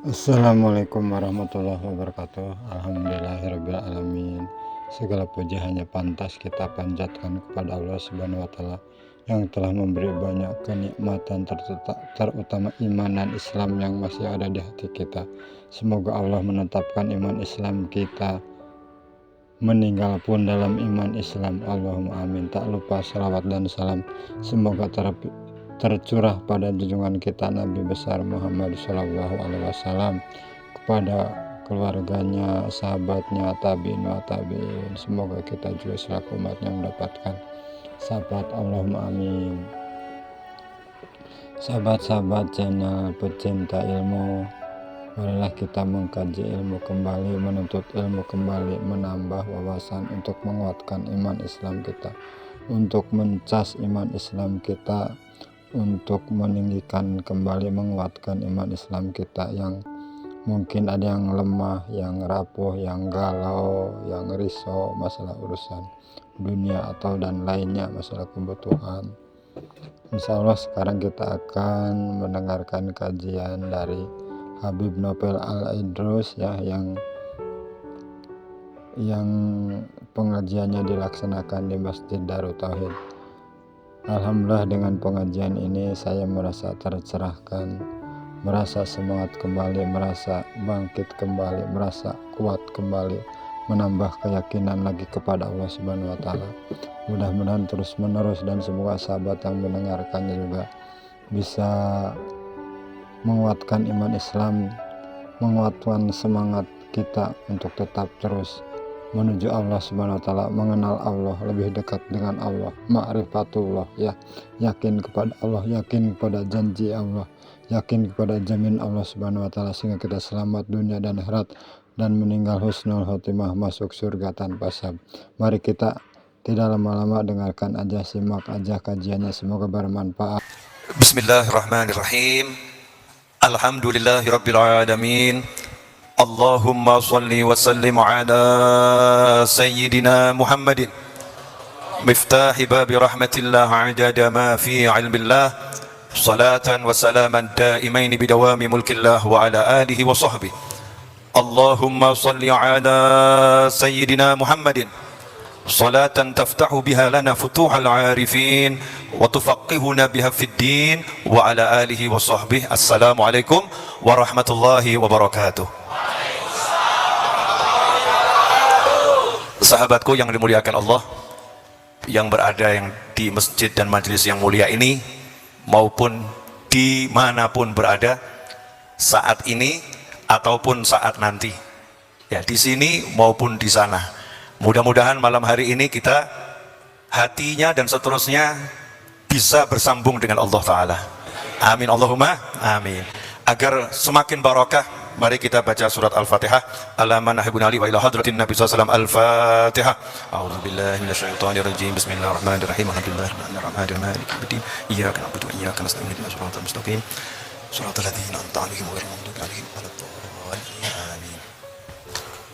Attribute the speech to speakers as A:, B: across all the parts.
A: Assalamualaikum warahmatullahi wabarakatuh. Alhamdulillahirabbil alamin. Segala puji hanya pantas kita panjatkan kepada Allah Subhanahu wa taala yang telah memberi banyak kenikmatan terutama iman dan Islam yang masih ada di hati kita. Semoga Allah menetapkan iman Islam kita meninggal pun dalam iman Islam. Allahumma amin. Tak lupa salawat dan salam semoga tercurah pada junjungan kita Nabi besar Muhammad Shallallahu Alaihi Wasallam, kepada keluarganya, sahabatnya, tabiin wa tabiin. Semoga kita juga selaku umatnya mendapatkan syafaat. Allahumma amin. Sahabat-sahabat channel pecinta ilmu, marilah kita mengkaji ilmu kembali, menuntut ilmu kembali, menambah wawasan untuk menguatkan iman Islam kita, untuk mencas iman Islam kita, untuk meninggikan kembali, menguatkan iman Islam kita yang mungkin ada yang lemah, yang rapuh, yang galau, yang risau masalah urusan dunia atau dan lainnya, masalah kebutuhan. Insya Allah sekarang kita akan mendengarkan kajian dari Habib Nopel Al-Idrus ya, yang pengajiannya dilaksanakan di Masjid Darut Tauhid. Alhamdulillah, dengan pengajian ini saya merasa tercerahkan, merasa semangat kembali, merasa bangkit kembali, merasa kuat kembali, menambah keyakinan lagi kepada Allah Subhanahu wa taala. Mudah-mudahan terus menerus, dan semoga sahabat yang mendengarkannya juga bisa menguatkan iman Islam, menguatkan semangat kita untuk tetap terus menuju Allah Subhanahu wa taala, mengenal Allah, lebih dekat dengan Allah, ma'rifatullah ya, yakin kepada Allah, yakin kepada janji Allah, yakin kepada jamin Allah Subhanahu wa taala, sehingga kita selamat dunia dan akhirat dan meninggal husnul khotimah, masuk surga tanpa hisab. Mari kita tidak lama-lama dengarkan aja, simak aja kajiannya, semoga bermanfaat.
B: Bismillahirrahmanirrahim. Alhamdulillahirabbil alamin. Allahumma salli wa sallim ala sayyidina Muhammadin miftahi babi rahmatillah adada ma fi ilmillah, salatan wa salaman daimaini bidawami mulkillah wa ala alihi wa sahbihi. Allahumma salli ala sayyidina Muhammadin salatan taftahu biha lana futuhal arifin wa tufaqihuna biha fid din wa ala alihi wa sahbihi. Assalamualaikum warahmatullahi wabarakatuh. Sahabatku yang dimuliakan Allah, yang berada di masjid dan majelis yang mulia ini, maupun dimanapun berada saat ini ataupun saat nanti, ya, di sini maupun di sana. Mudah-mudahan malam hari ini kita hatinya dan seterusnya bisa bersambung dengan Allah Ta'ala. Amin Allahumma amin. Agar semakin barokah, mari kita baca surat Al-Fatihah. Alaman ahibun ali wa ila hadratin Nabi SAW. Al-Fatihah. A'udzubillahi minasyaitonirrajim. Bismillahirrahmanirrahim. Alhamdulillahirrahmanirrahim. Maliki yaumiddin. Iyyaka na'budu wa iyyaka nasta'in. Ihdinas siratal mustaqim. Shiratal ladzina an'amta 'alaihim ghairil maghdubi 'alaihim waladdallin. Amin.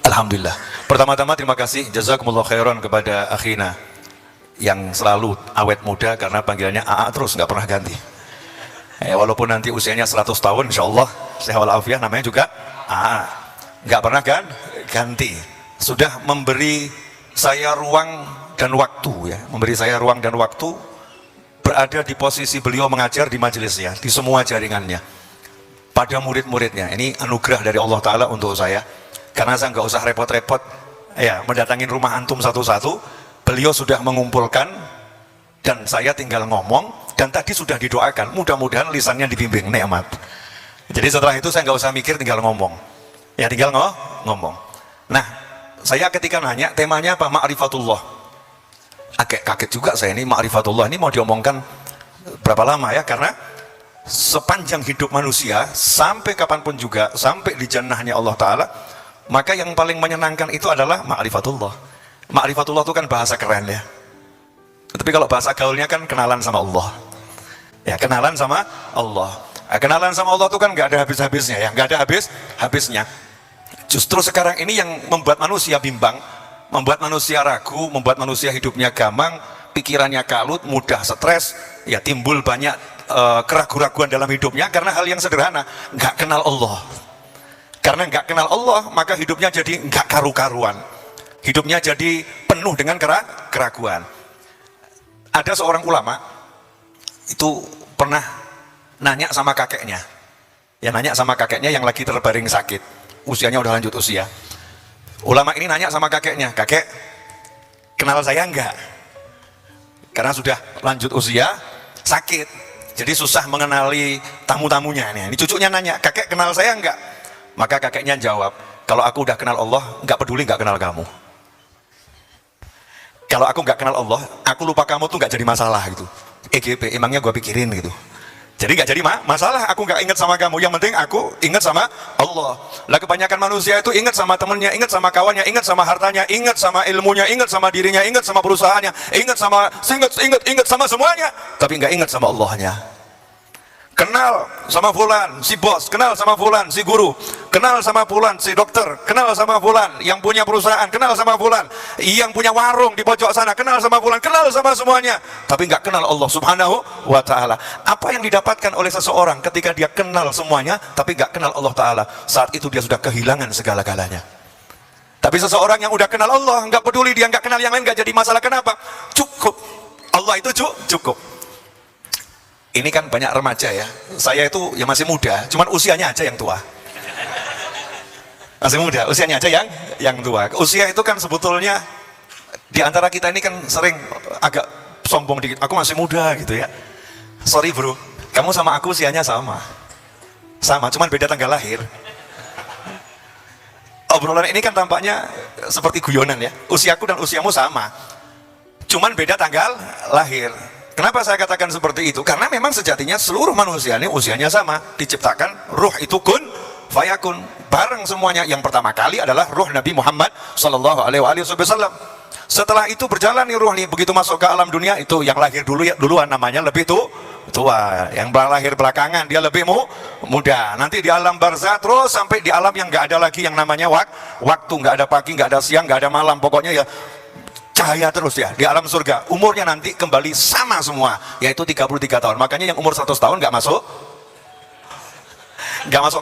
B: Alhamdulillah. Pertama-tama terima kasih jazakumullah khairan kepada akhina yang selalu awet muda, karena panggilannya AA terus, nggak pernah ganti. Walaupun nanti usianya 100 tahun insyaallah sehat walafiat, namanya juga AA, nggak pernah kan ganti. Sudah memberi saya ruang dan waktu, ya, memberi saya ruang dan waktu berada di posisi beliau mengajar di majelisnya, di semua jaringannya, pada murid-muridnya. Ini anugerah dari Allah Ta'ala untuk saya, karena saya nggak usah repot-repot ya mendatangin rumah antum satu-satu. Beliau sudah mengumpulkan dan saya tinggal ngomong, dan tadi sudah didoakan, mudah-mudahan lisannya dibimbing nikmat. Jadi setelah itu saya nggak usah mikir, tinggal ngomong, ya tinggal ngomong. Nah, saya ketika nanya temanya apa, ma'rifatullah, agak kaget juga saya, ini ma'rifatullah ini mau diomongkan berapa lama ya, karena sepanjang hidup manusia sampai kapanpun juga, sampai di jannahnya Allah Ta'ala, maka yang paling menyenangkan itu adalah ma'rifatullah. Ma'rifatullah itu kan bahasa keren ya, tapi kalau bahasa gaulnya kan kenalan sama Allah, ya, kenalan sama Allah. Nah, kenalan sama Allah itu kan nggak ada habis-habisnya, ya, nggak ada habisnya. Justru sekarang ini yang membuat manusia bimbang, membuat manusia ragu, membuat manusia hidupnya gamang, pikirannya kalut, mudah stres, ya, timbul banyak keraguan-raguan dalam hidupnya karena hal yang sederhana, nggak kenal Allah. Karena nggak kenal Allah, maka hidupnya jadi nggak karu-karuan. Hidupnya jadi penuh dengan keraguan. Ada seorang ulama, itu pernah nanya sama kakeknya. Ya nanya sama kakeknya yang lagi terbaring sakit. Usianya udah lanjut usia. Ulama ini nanya sama kakeknya, kakek, kenal saya enggak? Karena sudah lanjut usia, sakit. Jadi susah mengenali tamu-tamunya. Ini cucunya nanya, kakek kenal saya enggak? Maka kakeknya jawab, kalau aku udah kenal Allah, nggak peduli nggak kenal kamu. Kalau aku nggak kenal Allah, aku lupa kamu tuh nggak jadi masalah gitu. EGP, emangnya gue pikirin gitu. Jadi nggak jadi masalah, aku nggak ingat sama kamu. Yang penting aku ingat sama Allah. Lah kebanyakan manusia itu ingat sama temennya, ingat sama kawannya, ingat sama hartanya, ingat sama ilmunya, ingat sama dirinya, ingat sama perusahaannya, ingat sama semuanya, tapi nggak ingat sama Allahnya. Kenal sama fulan, si bos, kenal sama fulan, si guru, kenal sama fulan, si dokter, kenal sama fulan, yang punya perusahaan, kenal sama fulan, yang punya warung di pojok sana, kenal sama fulan, kenal sama semuanya, tapi nggak kenal Allah Subhanahu wa Ta'ala. Apa yang didapatkan oleh seseorang ketika dia kenal semuanya, tapi nggak kenal Allah Ta'ala? Saat itu dia sudah kehilangan segala-galanya. Tapi seseorang yang udah kenal Allah, nggak peduli dia nggak kenal yang lain, nggak jadi masalah. Kenapa? Cukup. Allah itu cukup. Ini kan banyak remaja ya, saya itu ya masih muda, cuman usianya aja yang tua. Masih muda, usianya aja yang tua. Usia itu kan sebetulnya di antara kita ini kan sering agak sombong dikit, aku masih muda gitu ya. Sorry bro, kamu sama aku usianya sama, cuman beda tanggal lahir. Obrolan ini kan tampaknya seperti guyonan ya, usiaku dan usiamu sama, cuman beda tanggal lahir. Kenapa saya katakan seperti itu? Karena memang sejatinya seluruh manusia ini usianya sama, diciptakan ruh itu kun fayakun, bareng semuanya. Yang pertama kali adalah ruh Nabi Muhammad Sallallahu Alaihi Wasallam. Setelah itu berjalan nih ruh nih, begitu masuk ke alam dunia itu yang lahir duluan namanya lebih tua, yang lahir belakangan dia lebih muda. Nanti di alam barzah terus sampai di alam yang nggak ada lagi yang namanya waktu, nggak ada pagi, nggak ada siang, nggak ada malam, pokoknya ya cahaya terus ya. Di alam surga umurnya nanti kembali sama semua, yaitu 33 tahun. Makanya yang umur 100 tahun nggak masuk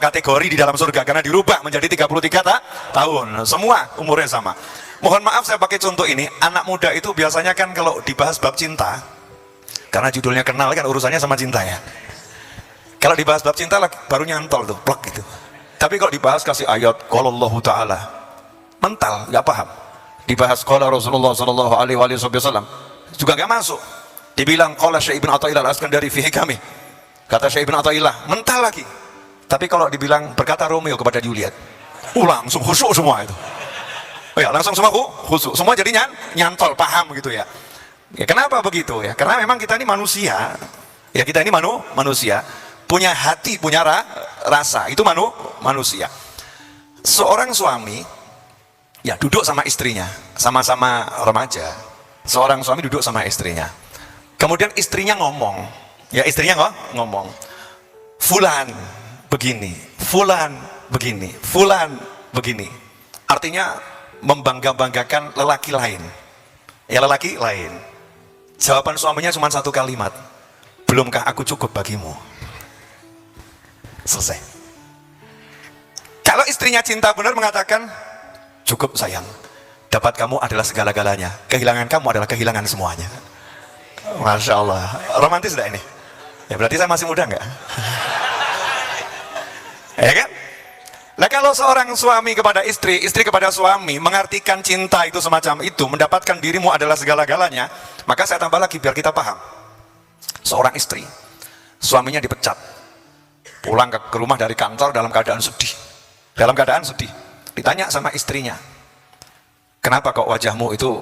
B: kategori di dalam surga, karena dirubah menjadi 33 tahun. Semua umurnya sama. Mohon maaf saya pakai contoh ini, anak muda itu biasanya kan kalau dibahas bab cinta, karena judulnya kenal kan urusannya sama cinta ya. Kalau dibahas bab cinta baru nyantol tuh, plek gitu. Tapi kalau dibahas kasih ayat qala Allah Ta'ala, mental, nggak paham. Dibahas qala Rasulullah Sallallahu Alaihi Wasallam juga nggak masuk. Dibilang qala Syekh Ibn Athaillah Al-Askandari fi hikami, kata Syekh Ibn Athaillah, mental lagi. Tapi kalau dibilang berkata Romeo kepada Juliet, langsung khusyuk semua itu. Oh ya, langsung semua khusyuk, semua jadi nyantol, paham gitu ya. Ya kenapa begitu ya? Karena memang kita ini manusia. Ya kita ini manusia, punya hati, punya rasa. Itu manusia. Seorang suami ya duduk sama istrinya, sama-sama remaja. Seorang suami duduk sama istrinya. Kemudian istrinya ngomong, ya istrinya ngomong, fulan begini, fulan begini, fulan begini. Artinya membangga-banggakan lelaki lain. Ya lelaki lain. Jawaban suaminya cuma satu kalimat, belumkah aku cukup bagimu? Selesai. Kalau istrinya cinta benar mengatakan, cukup sayang, dapat kamu adalah segala-galanya, kehilangan kamu adalah kehilangan semuanya. Masya Allah, romantis dah ini. Ya berarti saya masih muda nggak? Ya kan? Nah kalau seorang suami kepada istri, istri kepada suami mengartikan cinta itu semacam itu, mendapatkan dirimu adalah segala-galanya, maka saya tambah lagi biar kita paham. Seorang istri, suaminya dipecat, pulang ke rumah dari kantor dalam keadaan sedih. Ditanya sama istrinya, kenapa kok wajahmu itu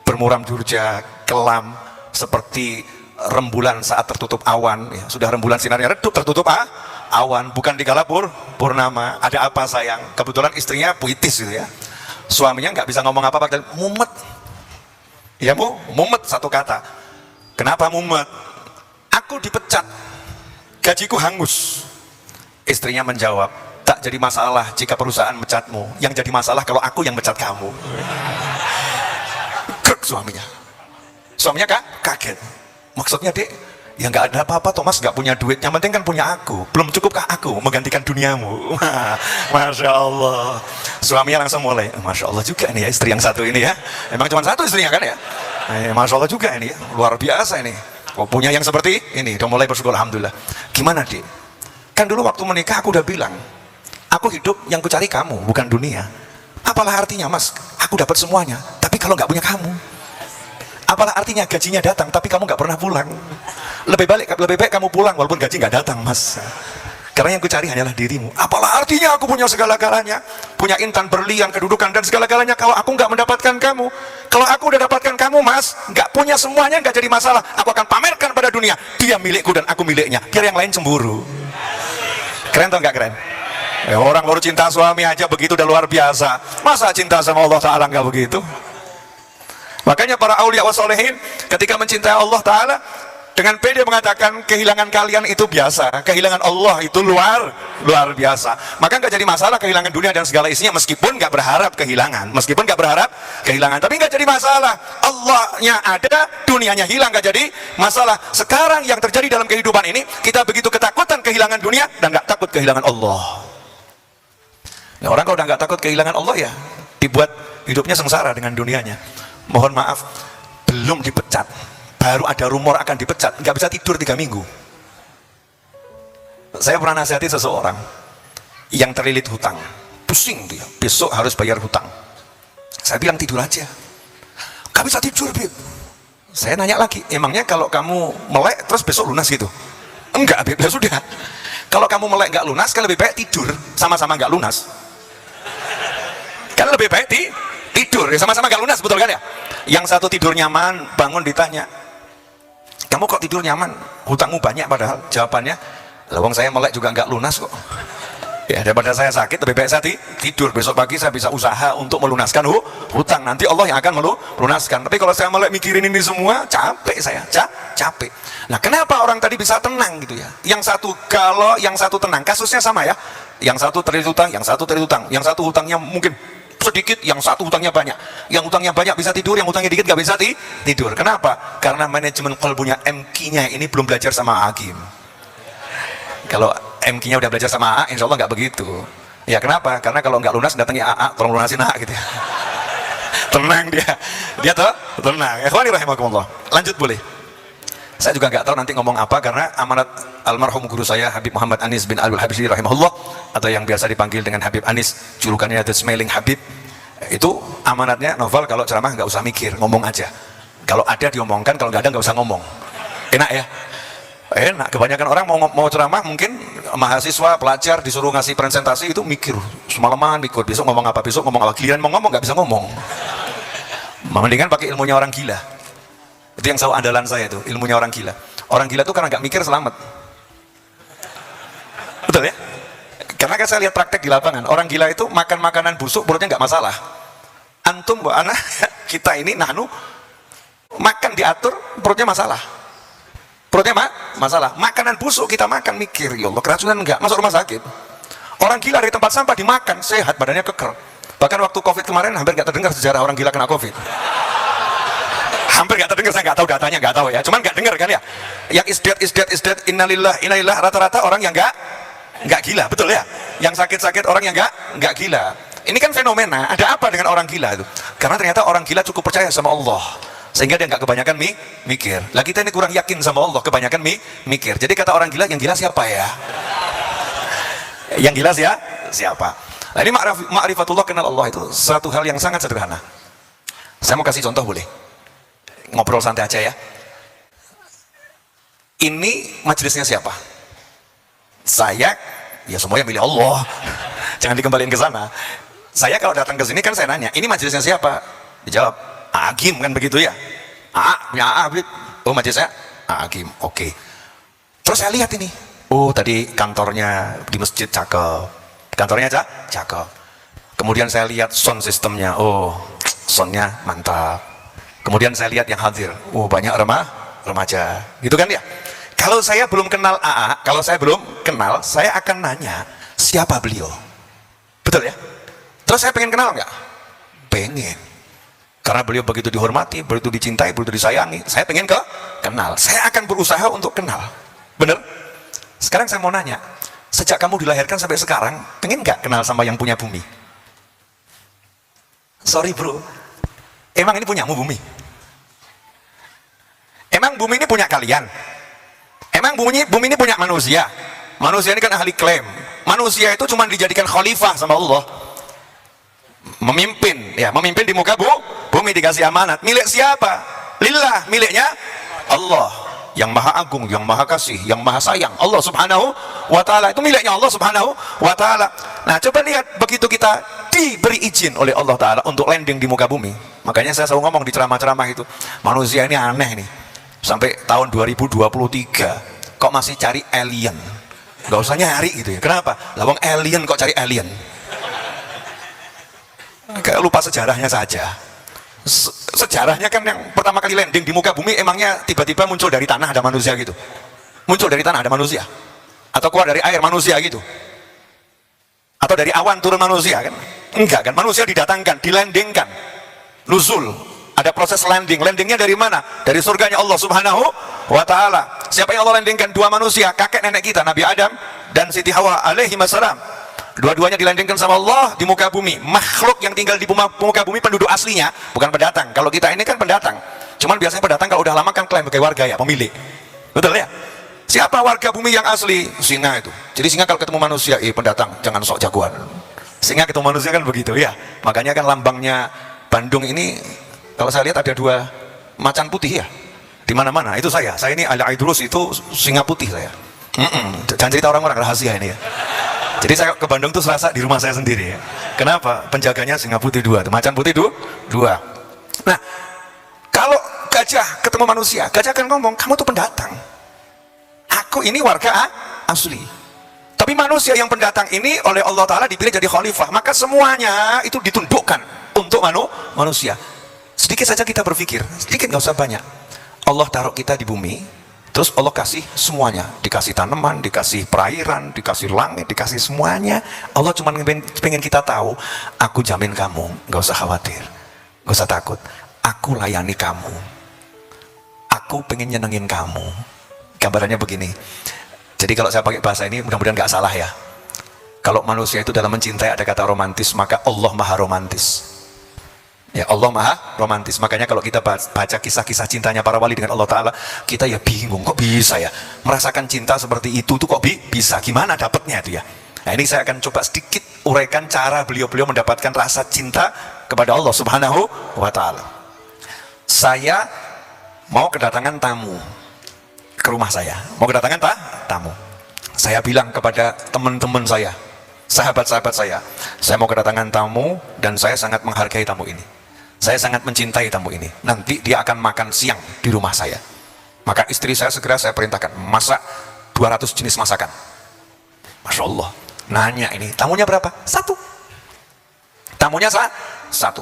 B: bermuram durja, kelam, seperti rembulan saat tertutup awan ya, sudah rembulan sinarnya redup, tertutup awan, bukan di kala purnama. Ada apa sayang? Kebetulan istrinya puitis gitu ya. Suaminya nggak bisa ngomong apa-apa, mumet ya, mumet satu kata. Kenapa mumet? Aku dipecat, gajiku hangus. Istrinya menjawab, tak jadi masalah jika perusahaan mecatmu, yang jadi masalah kalau aku yang mecat kamu. Krek suaminya kaget. Maksudnya dek, Ya nggak ada apa-apa Thomas, nggak punya duit, yang penting kan punya aku. Belum cukupkah aku menggantikan duniamu? Masya Allah. Suaminya langsung mulai, Masya Allah juga ini ya istri yang satu ini ya. Emang cuma satu istrinya kan ya? Masya Allah juga ini ya, luar biasa ini. Oh, punya yang seperti ini, udah mulai bersyukur, alhamdulillah. Gimana Dik? Kan dulu waktu menikah aku udah bilang, aku hidup yang kucari kamu, bukan dunia. Apalah artinya Mas, aku dapat semuanya, tapi kalau nggak punya kamu. Apalah artinya gajinya datang tapi kamu nggak pernah pulang. Lebih baik kamu pulang walaupun gaji nggak datang Mas, karena yang kucari hanyalah dirimu. Apalah artinya aku punya segala-galanya, punya intan, berlian, kedudukan dan segala-galanya kalau aku nggak mendapatkan kamu. Kalau aku udah dapatkan kamu Mas, nggak punya semuanya nggak jadi masalah. Aku akan pamerkan pada dunia, dia milikku dan aku miliknya, biar yang lain cemburu. Keren atau nggak keren? Orang baru cinta suami aja begitu udah luar biasa, masa cinta sama Allah Ta'ala nggak begitu? Makanya para aulia wassolehin ketika mencintai Allah Ta'ala dengan pede mengatakan kehilangan kalian itu biasa, kehilangan Allah itu luar biasa. Maka nggak jadi masalah kehilangan dunia dan segala isinya, meskipun nggak berharap kehilangan, tapi nggak jadi masalah. Allahnya ada, dunianya hilang, nggak jadi masalah. Sekarang yang terjadi dalam kehidupan ini, kita begitu ketakutan kehilangan dunia dan nggak takut kehilangan Allah. Nah, orang kalau udah nggak takut kehilangan Allah ya dibuat hidupnya sengsara dengan dunianya. Mohon maaf, belum dipecat, baru ada rumor akan dipecat, nggak bisa tidur 3 minggu. Saya pernah nasihati seseorang yang terlilit hutang, pusing dia, besok harus bayar hutang. Saya bilang tidur aja, nggak bisa tidur Bib. Saya nanya lagi, emangnya kalau kamu melek terus besok lunas gitu? Enggak Bib, ya sudah. Kalau kamu melek nggak lunas, kan lebih baik tidur, sama-sama nggak lunas. Kan lebih baik tidur, ya sama-sama nggak lunas, betul kan ya? Yang satu tidur nyaman, bangun ditanya, kamu kok tidur nyaman? Hutangmu banyak padahal. Jawabannya, lawang saya melek juga nggak lunas kok. Ya daripada saya sakit, lebih baik saya tidur. Besok pagi saya bisa usaha untuk melunaskan hutang. Nanti Allah yang akan melunaskan. Tapi kalau saya melek mikirin ini semua, capek saya, capek. Nah kenapa orang tadi bisa tenang gitu ya? Kalau yang satu tenang, kasusnya sama ya. Yang satu terlilit hutang, yang satu terlilit hutang. Yang satu hutangnya mungkin sedikit, yang satu hutangnya banyak. Yang hutangnya banyak bisa tidur, yang hutangnya dikit gak bisa tidur. Kenapa? Karena manajemen kalbunya, MQ-nya ini belum belajar sama Hakim. Kalau MQ-nya udah belajar sama AA, insya Allah nggak begitu. Ya kenapa? Karena kalau nggak lunas datangi AA, tolong lunasin AA gitu ya. Tenang dia tuh tenang. Ikhwani rahimakumullah. Lanjut boleh. Saya juga nggak tahu nanti ngomong apa, karena amanat almarhum guru saya Habib Muhammad Anis bin Alwi Habsyi rahimahullah, atau yang biasa dipanggil dengan Habib Anis, julukannya The Smiling Habib. Itu amanatnya novel kalau ceramah nggak usah mikir, ngomong aja. Kalau ada diomongkan, kalau nggak ada nggak usah ngomong. Enak ya? Enak. Kebanyakan orang mau ceramah, mungkin mahasiswa, pelajar disuruh ngasih presentasi itu mikir semalaman, mikir besok ngomong apa, giliran mau ngomong nggak bisa ngomong. Mendingan pakai ilmunya orang gila. Itu yang selalu andalan saya itu, ilmunya orang gila. Orang gila itu karena nggak mikir selamat. Betul ya? Karena kan saya lihat praktek di lapangan, orang gila itu makan makanan busuk perutnya nggak masalah. Antum bu anak kita ini nahnu makan diatur perutnya masalah. Perutnya masalah. Makanan busuk kita makan mikir, ya Allah keracunan enggak, masuk rumah sakit. Orang gila dari tempat sampah dimakan, sehat, badannya keker. Bahkan waktu Covid kemarin hampir nggak terdengar sejarah orang gila kena Covid. Hampir nggak terdengar, saya nggak tahu datanya, nggak tahu ya, cuman nggak dengar kan ya. Yang is dead, innalillah, rata-rata orang yang nggak gila, betul ya. Yang sakit orang yang nggak gila. Ini kan fenomena. Ada apa dengan orang gila itu? Karena ternyata orang gila cukup percaya sama Allah, sehingga dia nggak kebanyakan mikir. Lah kita ini kurang yakin sama Allah, kebanyakan mikir. Jadi kata orang gila, yang gila siapa ya? Yang gila siapa? Nah ini ma'rifatullah, kenal Allah itu satu hal yang sangat sederhana. Saya mau kasih contoh boleh? Ngobrol santai aja ya. Ini majelisnya siapa? Saya, ya semuanya milih Allah. Jangan dikembaliin ke sana. Saya kalau datang ke sini kan saya nanya, ini majelisnya siapa? Dijawab, Hakim kan begitu ya. Punya Habib. Oh majelisnya Hakim. Oke. Terus saya lihat ini. Oh tadi kantornya di masjid cakep. Kantornya cakep. Kemudian saya lihat sound systemnya. Oh soundnya mantap. Kemudian saya lihat yang hadir, banyak remaja, gitu kan ya. Kalau saya belum kenal AA, kalau saya belum kenal, saya akan nanya siapa beliau, betul ya. Terus saya pengen kenal nggak? Pengen. Karena beliau begitu dihormati, begitu dicintai, begitu disayangi. Saya pengen kenal. Saya akan berusaha untuk kenal. Bener? Sekarang saya mau nanya, sejak kamu dilahirkan sampai sekarang, pengen nggak kenal sama yang punya bumi? Sorry bro, emang ini punyamu bumi? Emang bumi ini punya kalian? Emang bumi ini punya manusia? Manusia ini kan ahli klaim. Manusia itu cuma dijadikan khalifah sama Allah. Memimpin, ya, memimpin di muka bumi, dikasih amanat. Milik siapa? Lillah, miliknya Allah. Yang maha agung, yang maha kasih, yang maha sayang, Allah subhanahu wa ta'ala. Itu miliknya Allah subhanahu wa ta'ala. Nah coba lihat, begitu kita diberi izin oleh Allah ta'ala untuk landing di muka bumi, makanya saya selalu ngomong di ceramah-ceramah itu, manusia ini aneh nih, sampai tahun 2023 kok masih cari alien. Gak usah nyari gitu ya. Kenapa? Lawang alien kok cari alien, kayak lupa sejarahnya saja. Sejarahnya kan yang pertama kali landing di muka bumi, emangnya tiba-tiba muncul dari tanah ada manusia gitu? Muncul dari tanah ada manusia? Atau keluar dari air manusia gitu? Atau dari awan turun manusia kan? Enggak kan, manusia didatangkan, dilandingkan, nuzul, ada proses landing. Landingnya dari mana? Dari surganya Allah subhanahu wa ta'ala. Siapa yang Allah landingkan? Dua manusia, kakek nenek kita, Nabi Adam dan Siti Hawa alaihi wassalam. Dua-duanya dilandingkan sama Allah di muka bumi. Makhluk yang tinggal di muka bumi penduduk aslinya, bukan pendatang. Kalau kita ini kan pendatang, cuman biasanya pendatang kalau udah lama kan klaim sebagai warga ya, pemilik. Betul ya? Siapa warga bumi yang asli? Singa itu. Jadi singa kalau ketemu manusia, pendatang, jangan sok jagoan. Singa ketemu manusia kan begitu ya. Makanya kan lambangnya Bandung ini, kalau saya lihat ada dua macan putih ya, di mana-mana. Itu saya ini Al-Aidrus, itu singa putih saya. Jangan cerita orang-orang, rahasia ini ya. Jadi saya ke Bandung tuh Selasa di rumah saya sendiri ya. Kenapa? Penjaganya singa putih dua, macan putih dua. Nah, kalau gajah ketemu manusia, gajah akan ngomong, kamu tuh pendatang, aku ini warga asli. Tapi manusia yang pendatang ini oleh Allah Ta'ala dipilih jadi khalifah, maka semuanya itu ditundukkan untuk manusia. Sedikit saja kita berpikir, sedikit, nggak usah banyak. Allah taruh kita di bumi, terus Allah kasih semuanya, dikasih tanaman, dikasih perairan, dikasih langit, dikasih semuanya. Allah cuma pengen kita tahu, aku jamin kamu, gak usah khawatir, gak usah takut, aku layani kamu, aku pengen nyenengin kamu. Gambarannya begini, jadi kalau saya pakai bahasa ini mudah-mudahan gak salah ya. Kalau manusia itu dalam mencintai ada kata romantis, maka Allah maha romantis. Ya, Allah maha romantis. Makanya kalau kita baca kisah-kisah cintanya para wali dengan Allah Ta'ala, kita ya bingung, kok bisa ya merasakan cinta seperti itu tuh, kok bisa, gimana dapatnya itu ya. Nah ini saya akan coba sedikit uraikan cara beliau-beliau mendapatkan rasa cinta kepada Allah Subhanahu wa Ta'ala. Saya mau kedatangan tamu ke rumah saya, mau kedatangan tamu. Saya bilang kepada teman-teman saya, sahabat-sahabat saya mau kedatangan tamu dan saya sangat menghargai tamu ini. Saya sangat mencintai tamu ini. Nanti dia akan makan siang di rumah saya. Maka istri saya segera saya perintahkan masak 200 jenis masakan. Masya Allah. Nanya ini, tamunya berapa? Satu. Tamunya satu.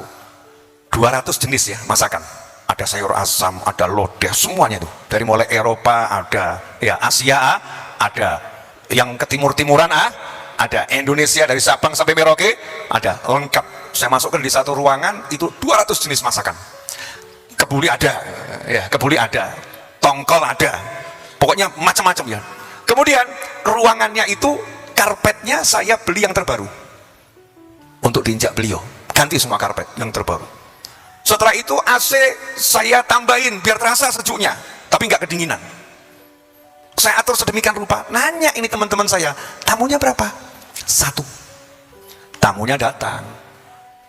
B: 200 jenis ya masakan. Ada sayur asam, ada lodeh, semuanya itu. Dari mulai Eropa ada, ya Asia ada, yang ke timur-timuran ada, Indonesia dari Sabang sampai Merauke ada, lengkap. Saya masukkan di satu ruangan itu 200 jenis masakan. Kebuli ada, ya kebuli ada, tongkol ada, pokoknya macam-macam ya. Kemudian ruangannya itu karpetnya saya beli yang terbaru untuk diinjak beliau, ganti semua karpet yang terbaru. Setelah itu AC saya tambahin biar terasa sejuknya, tapi nggak kedinginan. Saya atur sedemikian rupa. Nanya ini teman-teman saya, tamunya berapa? Satu. Tamunya datang.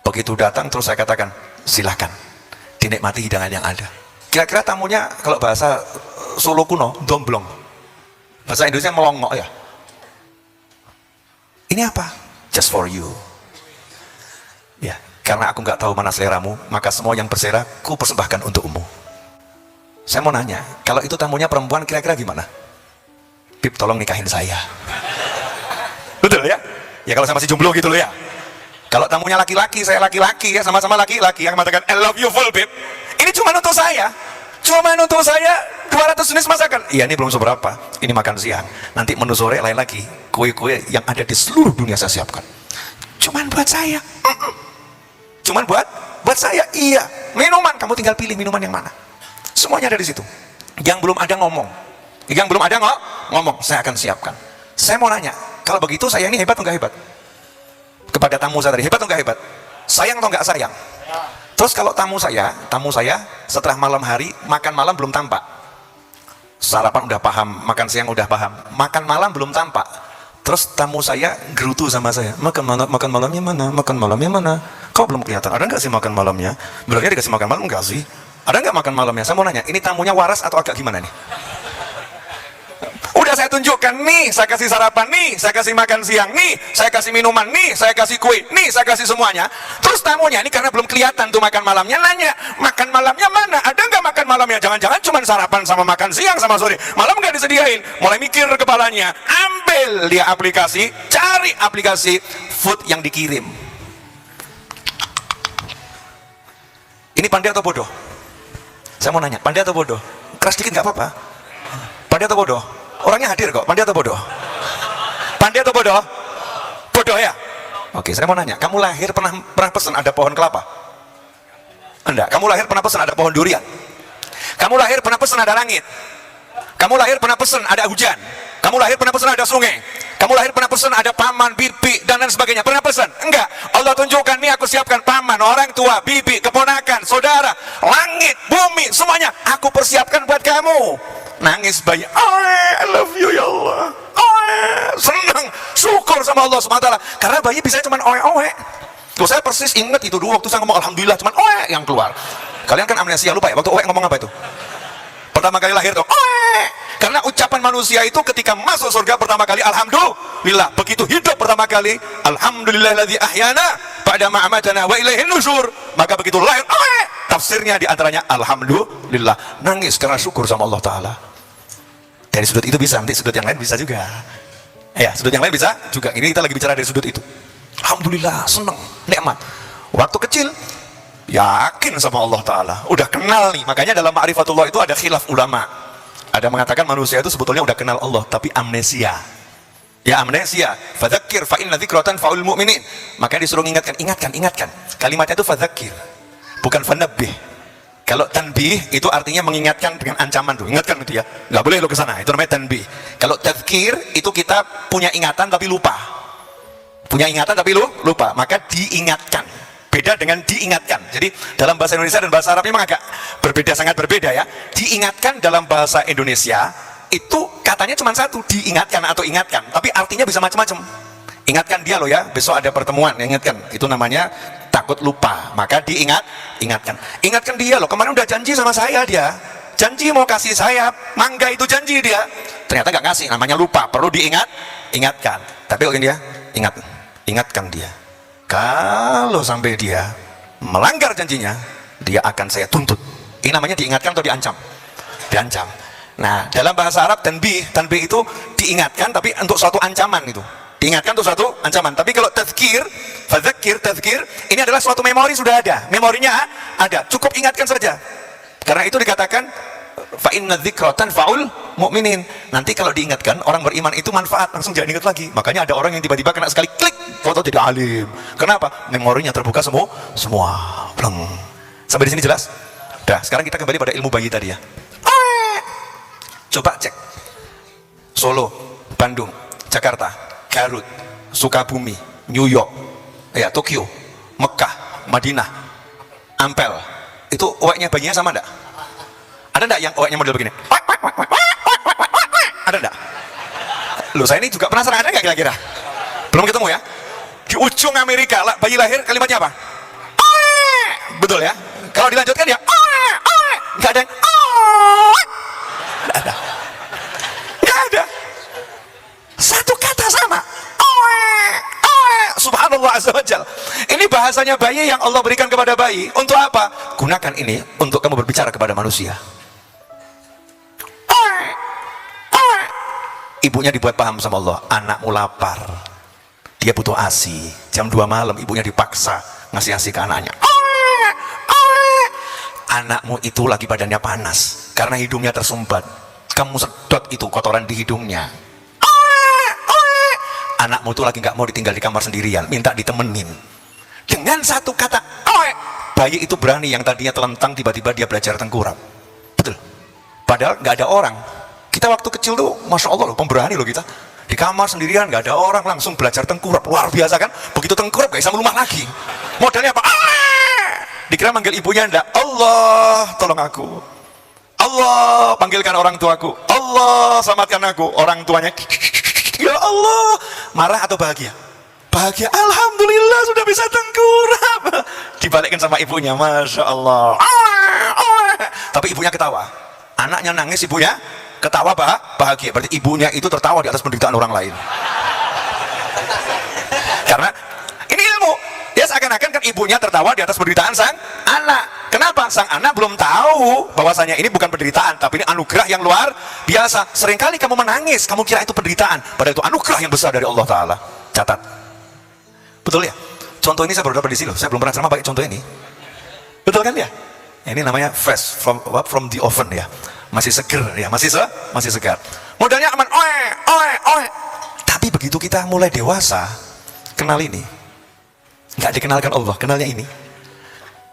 B: Begitu datang terus saya katakan, silahkan dinikmati hidangan yang ada. Kira-kira tamunya kalau bahasa Solo kuno, domblong. Bahasa Indonesia melongok ya. Ini apa? Just for you. Ya, karena aku nggak tahu mana seleramu, maka semua yang bersera ku persembahkan untukmu. Saya mau nanya, kalau itu tamunya perempuan kira-kira gimana? Bib, tolong nikahin saya. Betul ya? Ya kalau saya masih jomblo gitu loh ya. Kalau tamunya laki-laki, saya laki-laki ya, sama-sama laki-laki yang mengatakan I love you full babe. Ini cuma untuk saya. Cuma untuk saya 200 jenis masakan. Iya, ini belum seberapa. Ini makan siang. Nanti menu sore lain lagi. Kue-kue yang ada di seluruh dunia saya siapkan. Cuman buat saya. Cuman buat saya. Iya. minuman, kamu tinggal pilih minuman yang mana. Semuanya ada di situ. Yang belum ada ngomong, ngomong, saya akan siapkan. Saya mau nanya, kalau begitu saya ini hebat atau nggak hebat? Kepada tamu saya tadi, hebat atau nggak hebat? Sayang atau nggak sayang? Terus kalau tamu saya setelah malam hari, makan malam belum tampak. Sarapan udah paham, makan siang udah paham, makan malam belum tampak. Terus tamu saya gerutu sama saya, makan malamnya mana? Makan malamnya mana? Kok belum kelihatan? Ada nggak sih makan malamnya? Bilangnya dikasih makan malam nggak sih? Ada nggak makan malamnya? Saya mau nanya, ini tamunya waras atau agak gimana nih? Udah saya tunjukkan nih, saya kasih sarapan nih, saya kasih makan siang nih, saya kasih minuman nih, saya kasih kue nih, saya kasih semuanya. Terus tamunya ini karena belum kelihatan tuh makan malamnya, nanya, makan malamnya mana? Ada nggak makan malamnya? Jangan-jangan cuma sarapan sama makan siang sama sore, malam nggak disediain. Mulai mikir kepalanya, ambil dia aplikasi, cari aplikasi food yang dikirim. Ini pandai atau bodoh? Saya mau nanya, pandai atau bodoh? Keras dikit nggak apa-apa. Pandai atau bodoh? Orangnya hadir kok, pandai atau bodoh? Pandai atau bodoh? Bodoh ya? Oke, saya mau nanya, kamu lahir pernah pesan ada pohon kelapa? Enggak. Kamu lahir pernah pesan ada pohon durian? Kamu lahir pernah pesan ada langit? Kamu lahir pernah pesan ada hujan? Kamu lahir pernah pesan ada sungai? Kamu lahir pernah pesan ada paman, bibi, dan lain sebagainya? Pernah pesan? Enggak. Allah tunjukkan, nih aku siapkan paman, orang tua, bibi, keponakan, saudara, langit, bumi, semuanya aku persiapkan buat kamu. Nangis bayi, I love you ya Allah, senang, syukur sama Allah SWT, karena bayi bisa cuma oe. Tuh saya persis ingat itu dulu waktu saya ngomong alhamdulillah cuma oe yang keluar. Kalian kan amnesia, lupa ya waktu oe ngomong apa itu? Pertama kali lahir tuh oe. Karena ucapan manusia itu ketika masuk surga pertama kali alhamdulillah, begitu hidup pertama kali alhamdulillahilladzi ahyana ba'da ma amatana wa ilaihin nusyur, maka begitu lahir oe. Tafsirnya diantaranya alhamdulillah, nangis karena syukur sama Allah Ta'ala. Dari sudut itu bisa, nanti sudut yang lain bisa juga. Ya, sudut yang lain bisa juga. Ini kita lagi bicara dari sudut itu. Alhamdulillah, senang, nikmat. Waktu kecil, yakin sama Allah Ta'ala. Udah kenal nih. Makanya dalam ma'rifatullah itu ada khilaf ulama. Ada mengatakan manusia itu sebetulnya udah kenal Allah, tapi amnesia. Ya amnesia. Fadzakir fa inna dzikratan fa'ul mu'minin. Makanya disuruh ingatkan. Kalimatnya itu fadzakir, bukan fanabbih. Kalau tanbih itu artinya mengingatkan dengan ancaman tuh, ingatkan itu ya, nggak boleh lo ke sana, itu namanya tanbih. Kalau tadzkir itu kita punya ingatan tapi lupa, maka diingatkan. Beda dengan diingatkan. Jadi dalam bahasa Indonesia dan bahasa Arab memang agak berbeda, sangat berbeda ya. Diingatkan dalam bahasa Indonesia itu katanya cuma satu, diingatkan atau ingatkan, tapi artinya bisa macam-macam. Ingatkan dia loh ya, besok ada pertemuan, ingatkan. Itu namanya takut lupa, maka ingatkan dia loh, kemarin udah janji sama saya, dia janji mau kasih saya mangga, itu janji dia, ternyata nggak ngasih, namanya lupa, perlu ingatkan. Tapi kalau dia ingatkan dia, kalau sampai dia melanggar janjinya, dia akan saya tuntut. Ini namanya diingatkan atau diancam? Nah dalam bahasa Arab tanbih itu diingatkan tapi untuk suatu ancaman, itu diingatkan untuk suatu ancaman. Tapi kalau tadzkir, tadzkir ini adalah suatu memori, sudah ada memorinya, ada, cukup ingatkan saja. Karena itu dikatakan fa inna dzikratan faul mu'minin. Nanti kalau diingatkan orang beriman itu manfaat, langsung jangan ingat lagi. Makanya ada orang yang tiba-tiba kena sekali klik foto tidak alim. Kenapa? Memorinya terbuka semua pleng. Sampai di sini jelas? Dah, sekarang kita kembali pada ilmu bayi tadi ya. Coba cek Solo, Bandung, Jakarta, Garut, Sukabumi, New York, ya Tokyo, Mekah, Madinah, Ampel, itu oeknya bayinya sama enggak? Ada enggak yang oeknya model begini? Ada enggak? Loh saya ini juga penasaran, ada enggak kira-kira? Belum ketemu ya? Di ujung Amerika, bayi lahir kalimatnya apa? Betul ya? Kalau dilanjutkan ya enggak ada yang enggak ada. Satu kata sama. Subhanallah azza wajal. Ini bahasanya bayi yang Allah berikan kepada bayi. Untuk apa? Gunakan ini untuk kamu berbicara kepada manusia. Ibunya dibuat paham sama Allah, anakmu lapar, dia butuh ASI. Jam 2 malam ibunya dipaksa ngasih ASI ke anaknya. Anakmu itu lagi badannya panas karena hidungnya tersumbat, kamu sedot itu kotoran di hidungnya. Anakmu itu lagi nggak mau ditinggal di kamar sendirian, minta ditemenin. Dengan satu kata bayi itu berani, yang tadinya telentang tiba-tiba dia belajar tengkurap. Betul. Padahal nggak ada orang. Kita waktu kecil tuh, masya Allah loh, pemberani loh kita. Di kamar sendirian, nggak ada orang, langsung belajar tengkurap. Luar biasa kan? Begitu tengkurap, gak bisa melumah lagi. Modalnya apa? Dikira manggil ibunya, enggak. Allah, tolong aku. Allah, panggilkan orang tuaku. Allah, selamatkan aku. Orang tuanya, ya Allah. Marah atau bahagia? Bahagia. Alhamdulillah sudah bisa tengkurap. Dibalikkan sama ibunya, masya Allah. Tapi ibunya ketawa. Anaknya nangis, ibunya ketawa, bahagia. Berarti ibunya itu tertawa di atas penderitaan orang lain. Karena ini ilmu. Ya seakan-akan kan ibunya tertawa di atas penderitaan sang anak. Kenapa? Sang anak belum tahu bahwasanya ini bukan penderitaan, tapi ini anugerah yang luar biasa. Seringkali kamu menangis, kamu kira itu penderitaan, padahal itu anugerah yang besar dari Allah Ta'ala. Catat. Betul ya? Contoh ini saya baru dapat di sini loh. Saya belum pernah ceramah pakai contoh ini. Betul kan ya? Ini namanya fresh from the oven ya. Masih seger ya, masih segar. Modalnya aman, oe. Tapi begitu kita mulai dewasa, kenal ini, nggak dikenalkan Allah, kenalnya ini.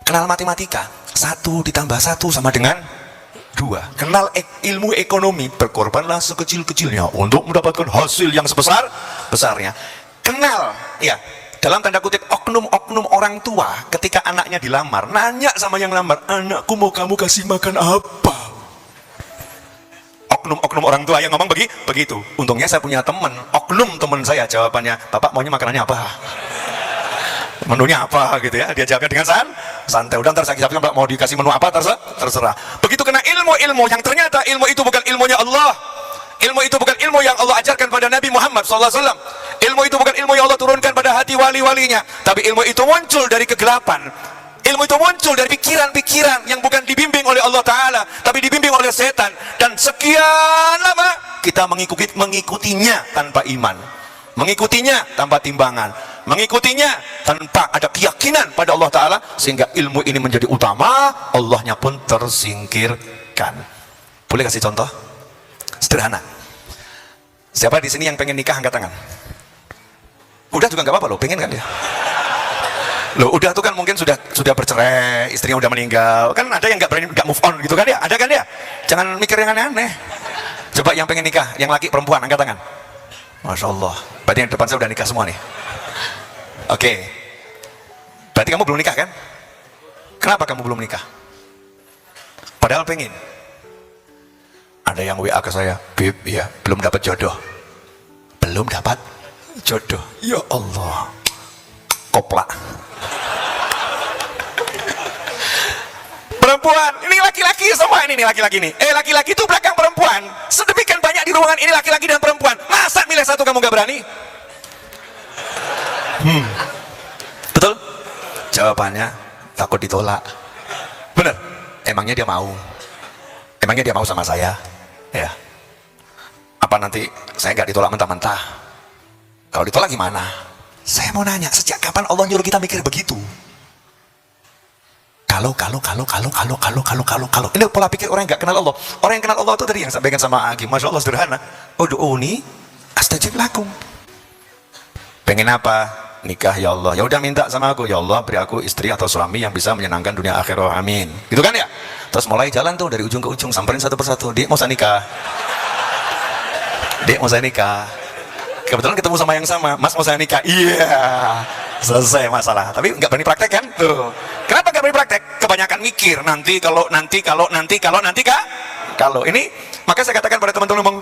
B: Kenal matematika, 1 ditambah 1 sama dengan 2. Kenal ilmu ekonomi, berkorbanlah sekecil-kecilnya untuk mendapatkan hasil yang sebesar-besarnya. Kenal, ya, dalam tanda kutip oknum-oknum orang tua ketika anaknya dilamar, nanya sama yang lamar, anakku mau kamu kasih makan apa? Oknum-oknum orang tua yang ngomong begitu. Untungnya saya punya teman, oknum teman saya, jawabannya, Bapak maunya makanannya apa? Menunya apa gitu ya, dia jawabnya dengan santai. Udah ntar saya kisahkan mau dikasih menu apa, terserah. Begitu kena ilmu-ilmu yang ternyata ilmu itu bukan ilmunya Allah, ilmu itu bukan ilmu yang Allah ajarkan pada Nabi Muhammad SAW, ilmu itu bukan ilmu yang Allah turunkan pada hati wali-walinya, tapi ilmu itu muncul dari kegelapan. Ilmu itu muncul dari pikiran-pikiran yang bukan dibimbing oleh Allah Ta'ala, tapi dibimbing oleh setan. Dan sekian lama kita mengikutinya tanpa iman, mengikutinya tanpa timbangan, mengikutinya tanpa ada keyakinan pada Allah Ta'ala, sehingga ilmu ini menjadi utama, Allahnya pun tersingkirkan. Boleh kasih contoh? Sederhana. Siapa di sini yang pengen nikah, angkat tangan. Udah juga nggak apa-apa loh, pengen kan ya? Loh udah tuh kan mungkin sudah bercerai, istrinya udah meninggal, kan ada yang nggak berani, nggak move on gitu kan ya? Ada kan ya? Jangan mikir yang aneh-aneh. Coba yang pengen nikah, yang laki perempuan, angkat tangan. Masya Allah, berarti yang depan saya udah nikah semua nih. Oke, berarti kamu belum nikah kan? Kenapa kamu belum nikah? Padahal pengen. Ada yang WA ke saya, Bib, ya belum dapat jodoh. Belum dapat jodoh. Ya Allah, koplak. Perempuan, ini laki-laki semua ini laki-laki nih. Laki-laki itu belakang perempuan. Sedemikian banyak di ruangan ini laki-laki dan perempuan. Masa milih satu kamu gak berani? Betul? Jawabannya takut ditolak. Bener? Emangnya dia mau? Emangnya dia mau sama saya? Ya. Apa nanti saya gak ditolak mentah-mentah? Kalau ditolak gimana? Saya mau nanya, sejak kapan Allah nyuruh kita mikir begitu? Kalau. Ini pola pikir orang yang gak kenal Allah. Orang yang kenal Allah itu tadi yang sampaikan sama Agi. Masya Allah sederhana. Udu'uni astajib lakum. Pengen apa? Nikah ya Allah. Ya udah minta sama aku. Ya Allah beri aku istri atau suami yang bisa menyenangkan dunia akhirah. Amin. Gitu kan ya? Terus mulai jalan tuh dari ujung ke ujung, samperin satu persatu. Dek mau saya nikah. Dek mau saya nikah. Kebetulan ketemu sama yang sama. Mas mau saya nikah. Iya. Selesai masalah. Tapi nggak berani praktek kan? Tuh. Kenapa nggak berani praktek? Kebanyakan mikir. Kalau ini, maka saya katakan pada teman-teman ngomong,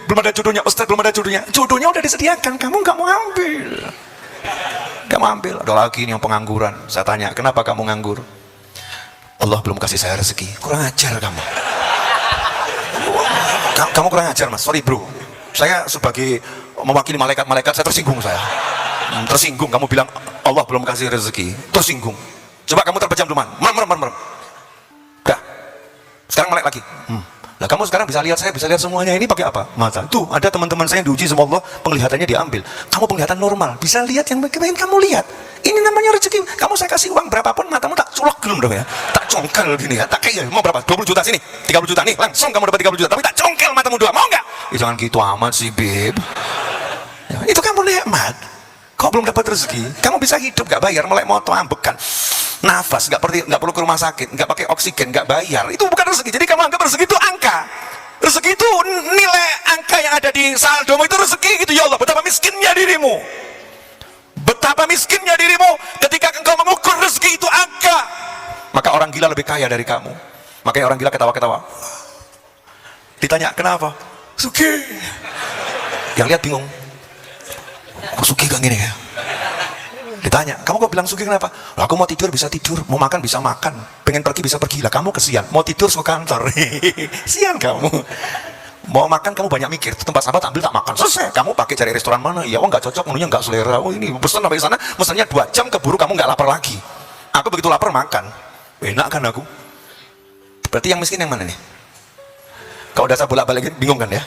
B: belum ada jodohnya, Ustaz belum ada jodohnya. Jodohnya udah disediakan, kamu nggak mau ambil. Nggak mau ambil. Ada lagi ini yang pengangguran. Saya tanya, kenapa kamu nganggur? Allah belum kasih saya rezeki. Kurang ajar kamu. Kamu kurang ajar mas. Sorry bro. Saya sebagai mewakili malaikat-malaikat, saya tersinggung saya. Tersinggung kamu bilang Allah belum kasih rezeki. Tersinggung. Coba kamu terpejam dulu, merem. Dah. Sekarang melek lagi. Lah kamu sekarang bisa lihat, saya bisa lihat semuanya ini pakai apa? Mata. Tuh ada teman-teman saya yang diuji sama Allah, penglihatannya diambil. Kamu penglihatan normal, bisa lihat yang pengen kamu lihat. Ini namanya rezeki. Kamu saya kasih uang berapapun, matamu tak culok gelum dong ya. Tak congkel gini ya. Tak kayak mau berapa? 20 juta sini. 30 juta nih, langsung kamu dapat 30 juta. Tapi tak congkel matamu dua. Mau nggak? Jangan gitu amat sih, Beb. Ya, itu kamu nikmat. Kau belum dapat rezeki, kamu bisa hidup gak bayar, melek moto ambekan. nafas, nggak perlu ke rumah sakit, nggak pakai oksigen, nggak bayar, itu bukan rezeki. Jadi kamu anggap rezeki itu angka. Rezeki itu nilai angka yang ada di saldomu, itu rezeki gitu. Ya Allah, betapa miskinnya dirimu, betapa miskinnya dirimu ketika engkau mengukur rezeki itu angka. Maka orang gila lebih kaya dari kamu. Makanya orang gila ketawa-ketawa. Ditanya kenapa? Suki. Yang lihat bingung. Kok Suki gak gini ya? Ditanya, kamu kok bilang Suki kenapa? Lah, aku mau tidur bisa tidur, mau makan bisa makan, pengen pergi bisa pergi. Lah kamu kesian, mau tidur ke kantor. Sian kamu. Mau makan kamu banyak mikir, tempat sahabat ambil tak makan, selesai. Kamu pakai cari restoran mana? Ya, oh nggak cocok, menunya nggak selera. Oh ini pesan sampai sana, mesennya 2 jam keburu, kamu nggak lapar lagi. Aku begitu lapar makan, enak kan aku. Berarti yang miskin yang mana nih? Kalau udah saya bolak-balik bingung kan ya?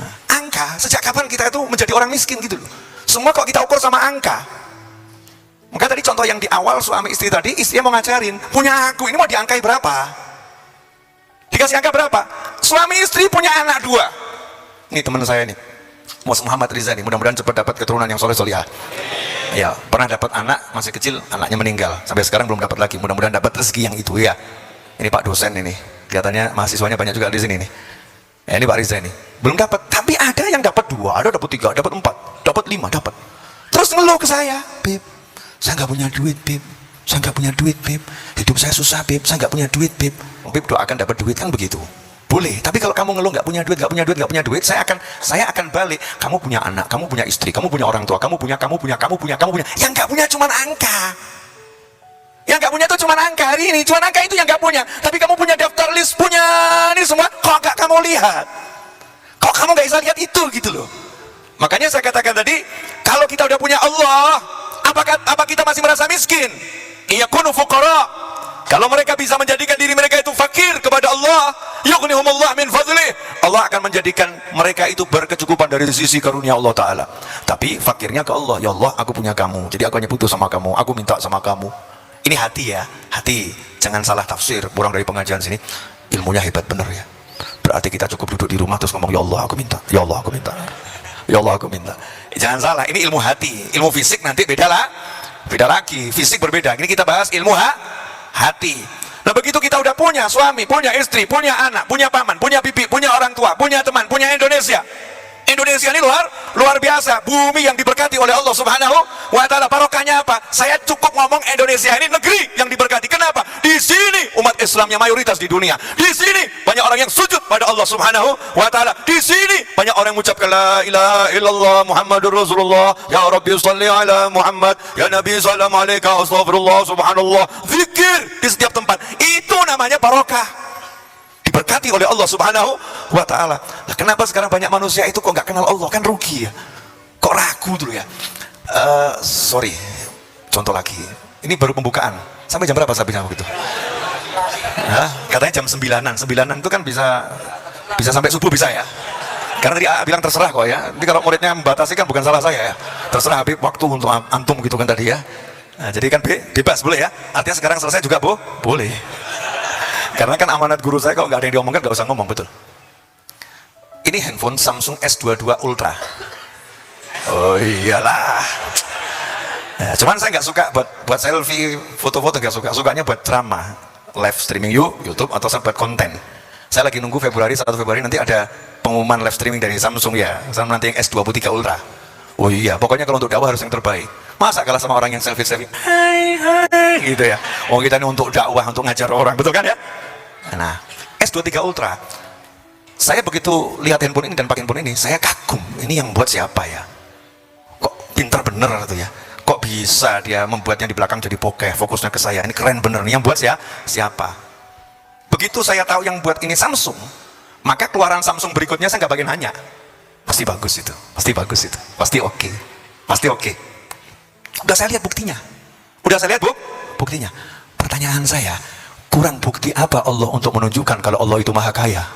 B: Nah, angka, sejak kapan kita itu menjadi orang miskin gitu loh? Semua kok kita ukur sama angka. Maka tadi contoh yang di awal suami istri tadi, istrinya mau ngajarin, punya aku ini mau diangkai berapa? Dikasih angka berapa? Suami istri punya anak 2. Ini teman saya nih, Mas Muhammad Riza nih, mudah-mudahan cepat dapat keturunan yang soleh-solihah. Ya, pernah dapat anak masih kecil, anaknya meninggal, sampai sekarang belum dapat lagi. Mudah-mudahan dapat rezeki yang itu ya. Ini Pak dosen ini, kelihatannya mahasiswanya banyak juga di sini nih. Ya, ini Pak Riza ini, belum dapat, tapi ada yang dapat 2, ada dapat 3, dapat 4, dapat 5, dapat. Terus ngeluh ke saya, Beb, saya nggak punya duit, Beb. Saya nggak punya duit, Beb. Hidup saya susah, Beb. Saya nggak punya duit, Beb. Beb doakan dapat duit, kan begitu. Boleh. Tapi kalau kamu ngeluh nggak punya duit, nggak punya duit, nggak punya duit, saya akan balik. Kamu punya anak, kamu punya istri, kamu punya orang tua, kamu punya. Yang nggak punya cuma angka. Yang nggak punya itu cuma angka hari ini, cuma angka itu yang nggak punya. Tapi kamu punya daftar list, punya ini semua. Kok nggak kamu lihat? Kok kamu nggak bisa lihat itu gitu loh? Makanya saya katakan tadi, kalau kita udah punya Allah, apa kita masih merasa miskin? Iyakunu fuqara. Kalau mereka bisa menjadikan diri mereka itu fakir kepada Allah, yughnihumullah min fadlih, Allah akan menjadikan mereka itu berkecukupan dari sisi karunia Allah Ta'ala. Tapi fakirnya ke Allah, ya Allah aku punya kamu, jadi aku hanya butuh sama kamu, aku minta sama kamu. Ini hati ya, hati. Jangan salah tafsir, pulang dari pengajian sini, ilmunya hebat bener ya. Berarti kita cukup duduk di rumah terus ngomong, ya Allah aku minta, ya Allah aku minta, ya Allah aku minta. Jangan salah, ini ilmu hati. Ilmu fisik nanti beda lah, beda lagi. Fisik berbeda. Ini kita bahas ilmu hati. Nah begitu kita udah punya suami, punya istri, punya anak, punya paman, punya bibi, punya orang tua, punya teman, punya Indonesia. Indonesia ini luar biasa, bumi yang diberkati oleh Allah Subhanahu wa Ta'ala. Barokahnya apa? Saya cukup ngomong Indonesia ini negeri yang diberkati. Kenapa? Di sini umat Islam yang mayoritas di dunia. Di sini banyak orang yang sujud pada Allah Subhanahu wa Ta'ala. Di sini banyak orang yang mengucapkan la ilaha illallah Muhammadur Rasulullah, ya Rabbi shalli ala Muhammad, ya Nabi sallam alaika astagfirullah subhanallah. Zikir di setiap tempat. Itu namanya barokah, diberkati oleh Allah Subhanahu wa Ta'ala. Nah, kenapa sekarang banyak manusia itu kok nggak kenal Allah? Kan rugi ya, kok ragu dulu ya. Sorry, contoh lagi, ini baru pembukaan. Sampai jam berapa sampai begitu? Katanya jam 9-an itu kan bisa sampai subuh bisa ya. Karena tadi bilang terserah kok ya. Nanti kalau muridnya membatasi kan bukan salah saya ya. Terserah Habib, waktu untuk antum gitu kan tadi ya. Nah, jadi kan bebas boleh ya. Artinya sekarang selesai juga boleh. Karena kan amanat guru saya, kalau nggak ada yang diomongkan nggak usah ngomong, betul. Ini handphone Samsung S22 Ultra. Oh iyalah. Nah, cuman saya nggak suka buat selfie, foto-foto nggak suka. Sukanya buat ceramah, live streaming YouTube atau saya buat konten. Saya lagi nunggu 1 Februari nanti ada pengumuman live streaming dari Samsung ya. Sama nanti yang S23 Ultra. Oh iya, pokoknya kalau untuk dakwah harus yang terbaik. Masa kalah sama orang yang selfie hai gitu ya. Oh kita ini untuk dakwah, untuk ngajar orang, betul kan ya? Nah, S23 Ultra, saya begitu lihat handphone ini dan pakai handphone ini, saya kagum. Ini yang buat siapa ya? Kok pinter bener tuh ya? Kok bisa dia membuatnya di belakang jadi bokeh, fokusnya ke saya? Ini keren bener nih, yang buat siapa? Begitu saya tahu yang buat ini Samsung, maka keluaran Samsung berikutnya saya nggak bagian nanya. Pasti bagus itu, pasti bagus itu, pasti oke, pasti oke. Udah saya lihat buktinya, buktinya. Pertanyaan saya, kurang bukti apa Allah untuk menunjukkan kalau Allah itu maha kaya?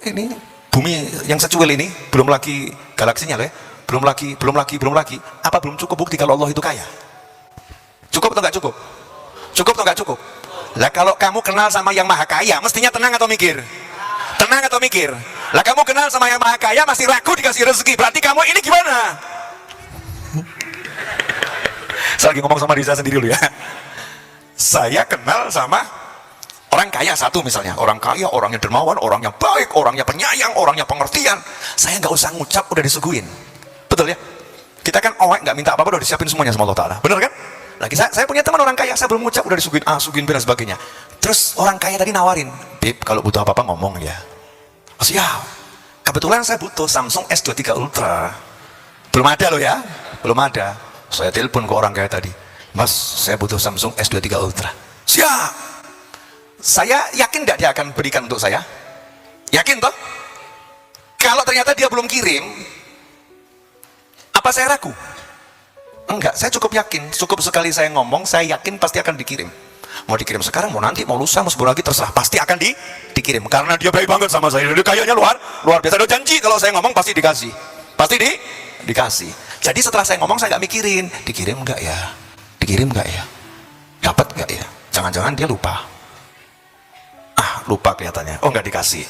B: Ini bumi yang secuil ini, belum lagi galaksinya loh ya, belum lagi. Apa belum cukup bukti kalau Allah itu kaya? Cukup atau nggak cukup? Cukup atau nggak cukup? Lah kalau kamu kenal sama yang maha kaya, mestinya tenang atau mikir? Tenang atau mikir? Lah kamu kenal sama yang maha kaya masih ragu dikasih rezeki, berarti kamu ini gimana? Saya lagi ngomong sama diri saya sendiri dulu ya. Saya kenal sama orang kaya satu misalnya, orang kaya, orang yang dermawan, orang yang baik, orang yang penyayang, orang yang pengertian. Saya nggak usah ngucap udah disuguhin, betul ya? Kita kan nggak minta apa-apa udah disiapin semuanya sama Allah Taala, bener kan? Lagi saya punya teman orang kaya, saya belum ngucap udah disuguhin A, suguhin B dan sebagainya. Terus orang kaya tadi nawarin, Bib kalau butuh apa-apa ngomong ya. Siap. Kebetulan saya butuh Samsung S23 Ultra. Belum ada loh ya, belum ada. Saya telepon ke orang kaya tadi, Mas, saya butuh Samsung S23 Ultra. Siap. Saya yakin tidak dia akan berikan untuk saya? Yakin toh? Kalau ternyata dia belum kirim, apa saya ragu? Enggak, saya cukup yakin. Cukup sekali saya ngomong, saya yakin pasti akan dikirim. Mau dikirim sekarang, mau nanti, mau lusa, mau sebulan lagi, terserah. Pasti akan dikirim. Karena dia baik banget sama saya. Dia kayaknya luar biasa. Dia janji kalau saya ngomong pasti dikasih. Pasti dikasih. Jadi setelah saya ngomong, saya nggak mikirin. Dikirim nggak ya? Dikirim nggak ya? Dapat nggak ya? Jangan-jangan dia lupa. Lupa kelihatannya. Oh, nggak dikasih.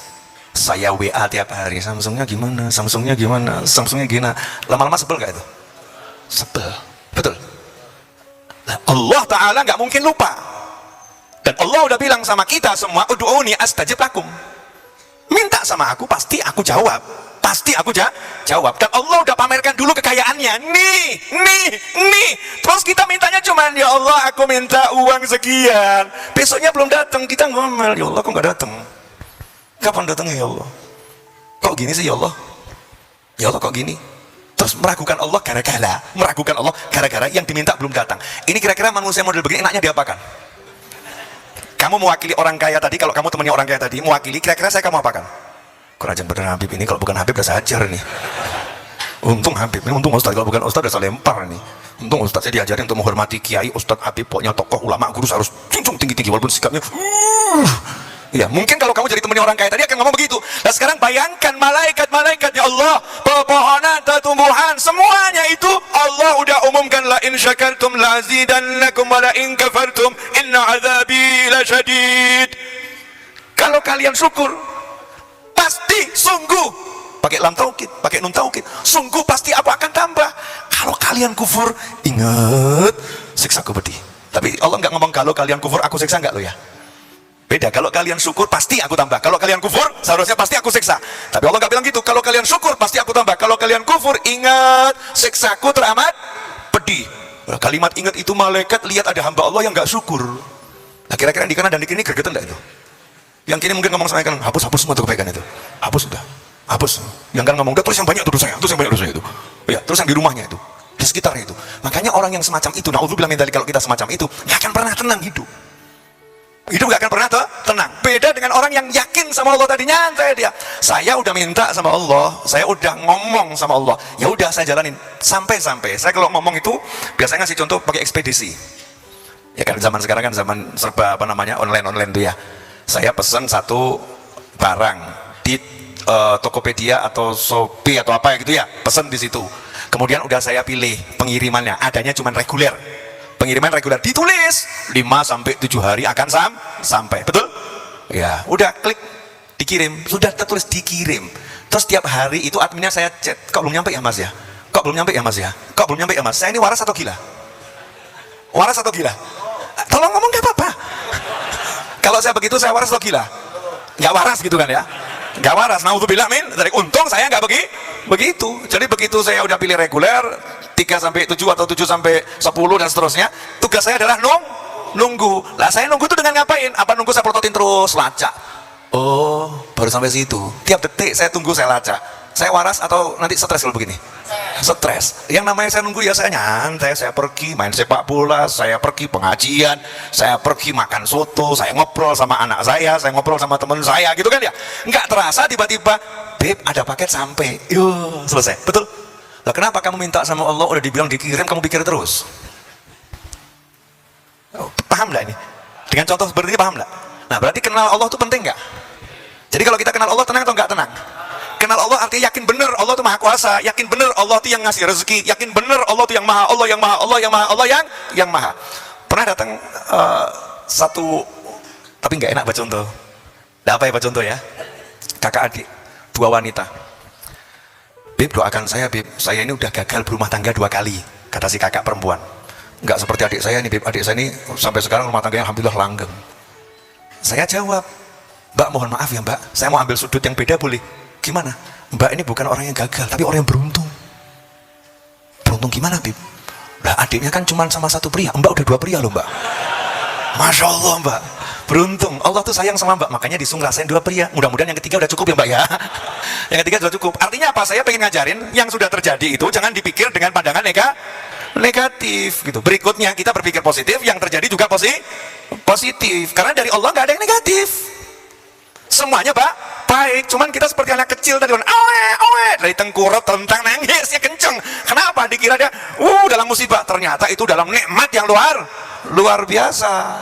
B: Saya WA tiap hari. Samsungnya gimana? Samsungnya gimana? Samsungnya gimana? Lama-lama sebel nggak itu? Sebel. Betul. Nah, Allah Ta'ala nggak mungkin lupa. Dan Allah udah bilang sama kita semua, ud'uni astajib lakum. Minta sama aku, pasti aku jawab. Pasti aku jawab. Dan Allah udah pamerkan dulu kekayaannya. Nih. Terus kita mintanya cuman, ya Allah aku minta uang sekian. Besoknya belum datang, kita ngomel, ya Allah kok nggak datang? Kapan datangnya ya Allah? Kok gini sih ya Allah? Ya Allah kok gini? Terus meragukan Allah gara-gara yang diminta belum datang. Ini kira-kira manusia model begini enaknya diapakan? Kamu mewakili orang kaya tadi, kalau kamu temannya orang kaya tadi, mewakili, kira-kira saya kamu apakan? Kurang bener Habib ini, kalau bukan Habib udah saya ajar nih. Untung Habib, ini untung Ustaz, kalau bukan Ustaz udah saya lempar nih. Untung Ustaz saya diajarin untuk menghormati Kiai, Ustaz Habib, pokoknya tokoh ulama, guru harus junjung tinggi-tinggi walaupun sikapnya. Ya, mungkin kalau kamu jadi temannya orang kaya tadi akan ngomong begitu. Nah sekarang bayangkan malaikat-malaikatnya Allah, pepohonan, tumbuhan, semuanya itu Allah udah umumkan, la in syakartum la azidannakum wa la in kafartum inna azabi lasyadid. Kalau kalian syukur, pasti sungguh, pakai lam taukid, pakai nun taukid, sungguh pasti aku akan tambah. Kalau kalian kufur, ingat siksaku pedih. Tapi Allah nggak ngomong kalau kalian kufur aku siksa, nggak lo ya. Beda, kalau kalian syukur pasti aku tambah. Kalau kalian kufur seharusnya pasti aku siksa. Tapi Allah nggak bilang gitu. Kalau kalian syukur pasti aku tambah. Kalau kalian kufur, ingat siksaku teramat pedih. Nah, kalimat ingat itu malaikat lihat ada hamba Allah yang nggak syukur. Nah kira-kira di kanan dan di kiri gregetan nggak itu? Yang kini mungkin ngomong sama yang kanan, hapus semua tuh kebaikan itu. Hapus sudah, hapus. Yang kan ngomong, terus yang banyak tuh dosanya, terus yang banyak dosanya itu. Ya, terus yang di rumahnya itu, di sekitarnya itu. Makanya orang yang semacam itu, naudzubillah min dzalik, kalau kita semacam itu, nggak akan pernah tenang hidup. Hidup gak akan pernah tenang. Beda dengan orang yang yakin sama Allah tadi, nyantai dia. Saya udah minta sama Allah, saya udah ngomong sama Allah, ya udah saya jalanin sampai-sampai. Saya kalau ngomong itu biasanya ngasih contoh pakai ekspedisi. Ya kan zaman sekarang kan zaman serba online tuh ya. Saya pesan satu barang di Tokopedia atau Shopee atau apa gitu ya, pesan di situ. Kemudian udah saya pilih pengirimannya, adanya cuma reguler. Pengiriman reguler ditulis 5 sampai 7 hari akan sampai. Betul? Ya, udah klik dikirim, sudah tertulis dikirim. Terus tiap hari itu adminnya saya chat, kok belum nyampe ya Mas ya? Kok belum nyampe ya Mas ya? Kok belum nyampe ya Mas? Saya ini waras atau gila? Waras atau gila? Tolong ngomong gak apa-apa. Kalau saya begitu saya waras atau gila? Gak waras gitu kan ya? Gak waras, naudzubillah min dzalik. Untung saya gak begitu. Jadi begitu saya udah pilih reguler 3 sampai 7 atau 7 sampai 10 dan seterusnya, tugas saya adalah nunggu. Lah saya nunggu itu dengan ngapain? Apa nunggu saya prototin terus lacak? Oh, baru sampai situ. Tiap detik saya tunggu, saya lacak. Saya waras atau nanti stres kalau begini? Stres. Yang namanya saya nunggu ya saya nyantai, saya pergi main sepak bola, saya pergi pengajian, saya pergi makan soto, saya ngobrol sama anak saya ngobrol sama teman saya gitu kan ya. Nggak terasa tiba-tiba, Beb ada paket sampai. Yo, selesai. Betul? Lah kenapa kamu minta sama Allah udah dibilang dikirim kamu pikir terus? Oh, paham nggak ini? Dengan contoh seperti ini paham nggak? Nah berarti kenal Allah itu penting nggak? Jadi kalau kita kenal Allah tenang atau nggak tenang? Kenal Allah artinya yakin benar Allah itu maha kuasa, yakin benar Allah itu yang ngasih rezeki, yakin benar Allah itu yang maha, Allah yang maha, Allah yang maha, Allah yang maha. Pernah datang satu, tapi nggak enak baca contoh. Nggak apa ya baca contoh ya? Kakak adik, 2 wanita. Beb doakan saya Beb, saya ini udah gagal berumah tangga 2 kali, kata si kakak perempuan. Nggak seperti adik saya nih, Bib. Adik saya ini sampai sekarang rumah tangganya alhamdulillah langgeng. Saya jawab, Mbak mohon maaf ya Mbak, saya mau ambil sudut yang beda boleh? Gimana? Mbak ini bukan orang yang gagal, tapi orang yang beruntung. Beruntung gimana, Bib? Lah adiknya kan cuma sama satu pria, Mbak udah 2 pria loh Mbak. Masya Allah Mbak, beruntung. Allah tuh sayang sama Mbak, makanya disuruh ngerasain 2 pria. Mudah-mudahan yang ketiga udah cukup ya Mbak ya. Yang ketiga sudah cukup. Artinya apa? Saya pengen ngajarin yang sudah terjadi itu jangan dipikir dengan pandangan negatif gitu. Berikutnya kita berpikir positif, yang terjadi juga positif. Karena dari Allah nggak ada yang negatif. Semuanya baik. Cuman kita seperti anak kecil tadi, dari tengkurap tentang nangisnya kenceng. Kenapa? Dikira dia dalam musibah, ternyata itu dalam nikmat yang luar biasa.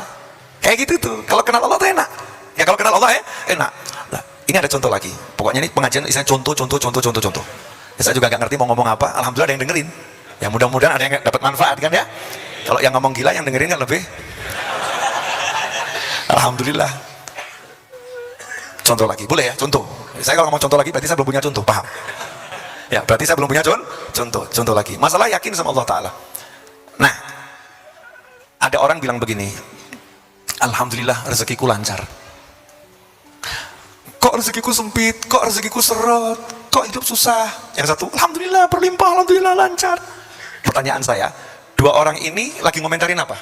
B: Kayak gitu tuh. Kalau kenal Allah tuh enak. Ya kalau kenal Allah enak. Nah, ini ada contoh lagi. Pokoknya ini pengajian isinya contoh. Ya, saya juga nggak ngerti mau ngomong apa. Alhamdulillah ada yang dengerin. Ya mudah-mudahan ada yang dapat manfaat kan ya. Kalau yang ngomong gila yang dengerin kan lebih. Alhamdulillah. Contoh lagi, boleh ya? Contoh. Saya kalau ngomong contoh lagi berarti saya belum punya contoh, paham? Ya, berarti saya belum punya contoh lagi. Masalah yakin sama Allah Ta'ala. Nah, ada orang bilang begini, alhamdulillah rezekiku lancar. Kok rezekiku sempit? Kok rezekiku seret? Kok hidup susah? Yang satu, alhamdulillah berlimpah, alhamdulillah lancar. Pertanyaan saya, 2 orang ini lagi ngomentarin apa?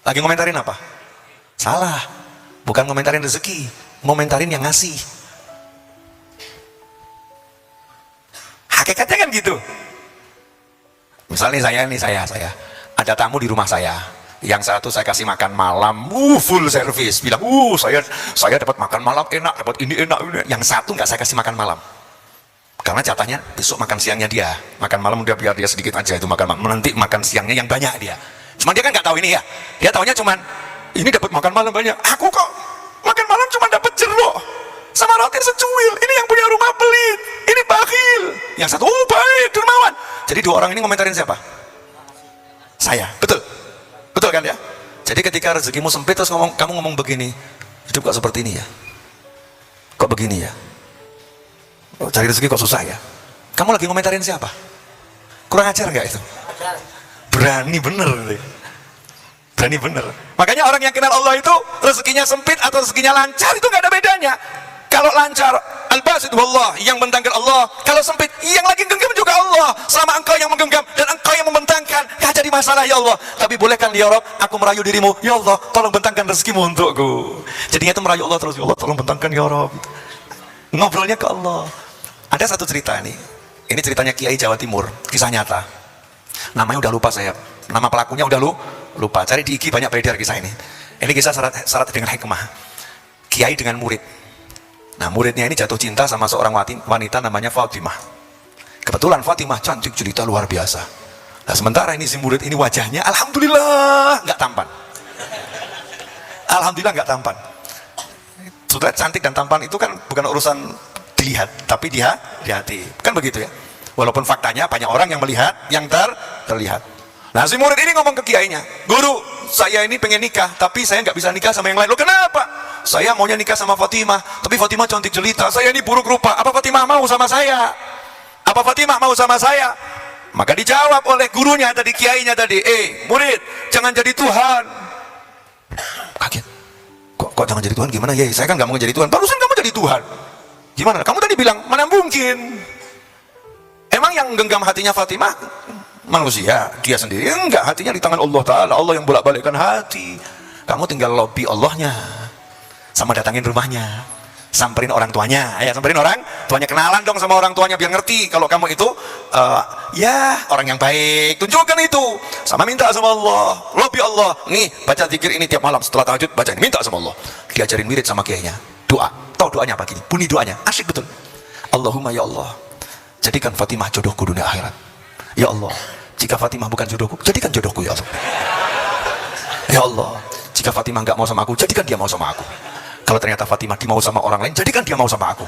B: Lagi ngomentarin apa? Salah. Bukan ngomentarin rezeki, ngomentarin yang ngasih. Hakikatnya kan gitu. Misalnya saya ada tamu di rumah saya. Yang satu saya kasih makan malam, full service, bilang, saya dapat makan malam enak, dapat ini enak. Yang satu nggak saya kasih makan malam, karena jatahnya besok makan siangnya dia. Makan malam udah biar dia sedikit aja itu makan malam. Nanti makan siangnya yang banyak dia. Cuman dia kan nggak tahu ini ya. Dia taunya cuman ini dapat makan malam banyak. Aku kok makan malam cuma dapat jeruk sama roti secuil. Ini yang punya rumah pelit, ini bakhil. Yang satu baik, dermawan. Jadi 2 orang ini ngomentarin siapa? Saya. Betul kan ya? Jadi ketika rezekimu sempit terus kamu ngomong begini, hidup kok seperti ini ya? Kok begini ya? Cari rezeki kok susah ya? Kamu lagi ngomentarin siapa? Kurang ajar nggak itu? Berani bener. Berani bener. Makanya orang yang kenal Allah itu rezekinya sempit atau rezekinya lancar itu nggak ada bedanya. Kalau lancar, al-basit wallah, yang membentangkan Allah. Kalau sempit, yang lagi genggam juga Allah. Selama engkau yang menggenggam dan engkau yang membentangkan, gak jadi masalah ya Allah. Tapi bolehkan ya Rabb, aku merayu dirimu, ya Allah, tolong bentangkan rezekimu untukku. Jadinya itu merayu Allah terus, ya Allah, tolong bentangkan ya Rabb. Ngobrolnya ke Allah. Ada satu cerita nih. Ini ceritanya Kiai Jawa Timur, kisah nyata. Namanya udah lupa saya. Nama pelakunya udah lupa. Cari di IG banyak beredar kisah ini. Ini kisah syarat dengan hikmah. Kiai dengan murid. Nah, muridnya ini jatuh cinta sama seorang wanita namanya Fatimah. Kebetulan Fatimah cantik jelita luar biasa. Nah, sementara ini si murid ini wajahnya alhamdulillah nggak tampan. Alhamdulillah nggak tampan. Sudah cantik dan tampan itu kan bukan urusan dilihat, tapi di hati. Kan begitu ya. Walaupun faktanya banyak orang yang melihat yang terlihat. Nah, si murid ini ngomong ke kiainya, guru, saya ini pengen nikah, tapi saya nggak bisa nikah sama yang lain. Loh, kenapa? Saya maunya nikah sama Fatimah, tapi Fatimah cantik jelita. Saya ini buruk rupa. Apa Fatimah mau sama saya? Apa Fatimah mau sama saya? Maka dijawab oleh gurunya tadi, kiainya tadi, murid, jangan jadi Tuhan. Kaget. Kok jangan jadi Tuhan? Gimana ya? Saya kan nggak mau jadi Tuhan. Barusan kamu jadi Tuhan. Gimana? Kamu tadi bilang mana mungkin? Emang yang genggam hatinya Fatimah manusia, dia sendiri? Enggak, hatinya di tangan Allah Ta'ala. Allah yang bolak-balikkan hati. Kamu tinggal lobby Allahnya, sama datangin rumahnya, samperin orang tuanya, samperin orang tuanya, kenalan dong sama orang tuanya biar ngerti kalau kamu itu ya orang yang baik. Tunjukkan itu, sama minta sama Allah, lobby Allah. Nih, baca zikir ini tiap malam setelah tahajud, baca ini, minta sama Allah. Diajarin wirid sama kiainya, doa. Tahu doanya apa gini? Bunyi doanya, asyik betul. Allahumma ya Allah, jadikan Fatimah jodohku dunia akhirat. Ya Allah, jika Fatimah bukan jodohku, jadikan jodohku ya Allah. Ya Allah, jika Fatimah nggak mau sama aku, jadikan dia mau sama aku. Kalau ternyata Fatimah mau sama orang lain, jadikan dia mau sama aku.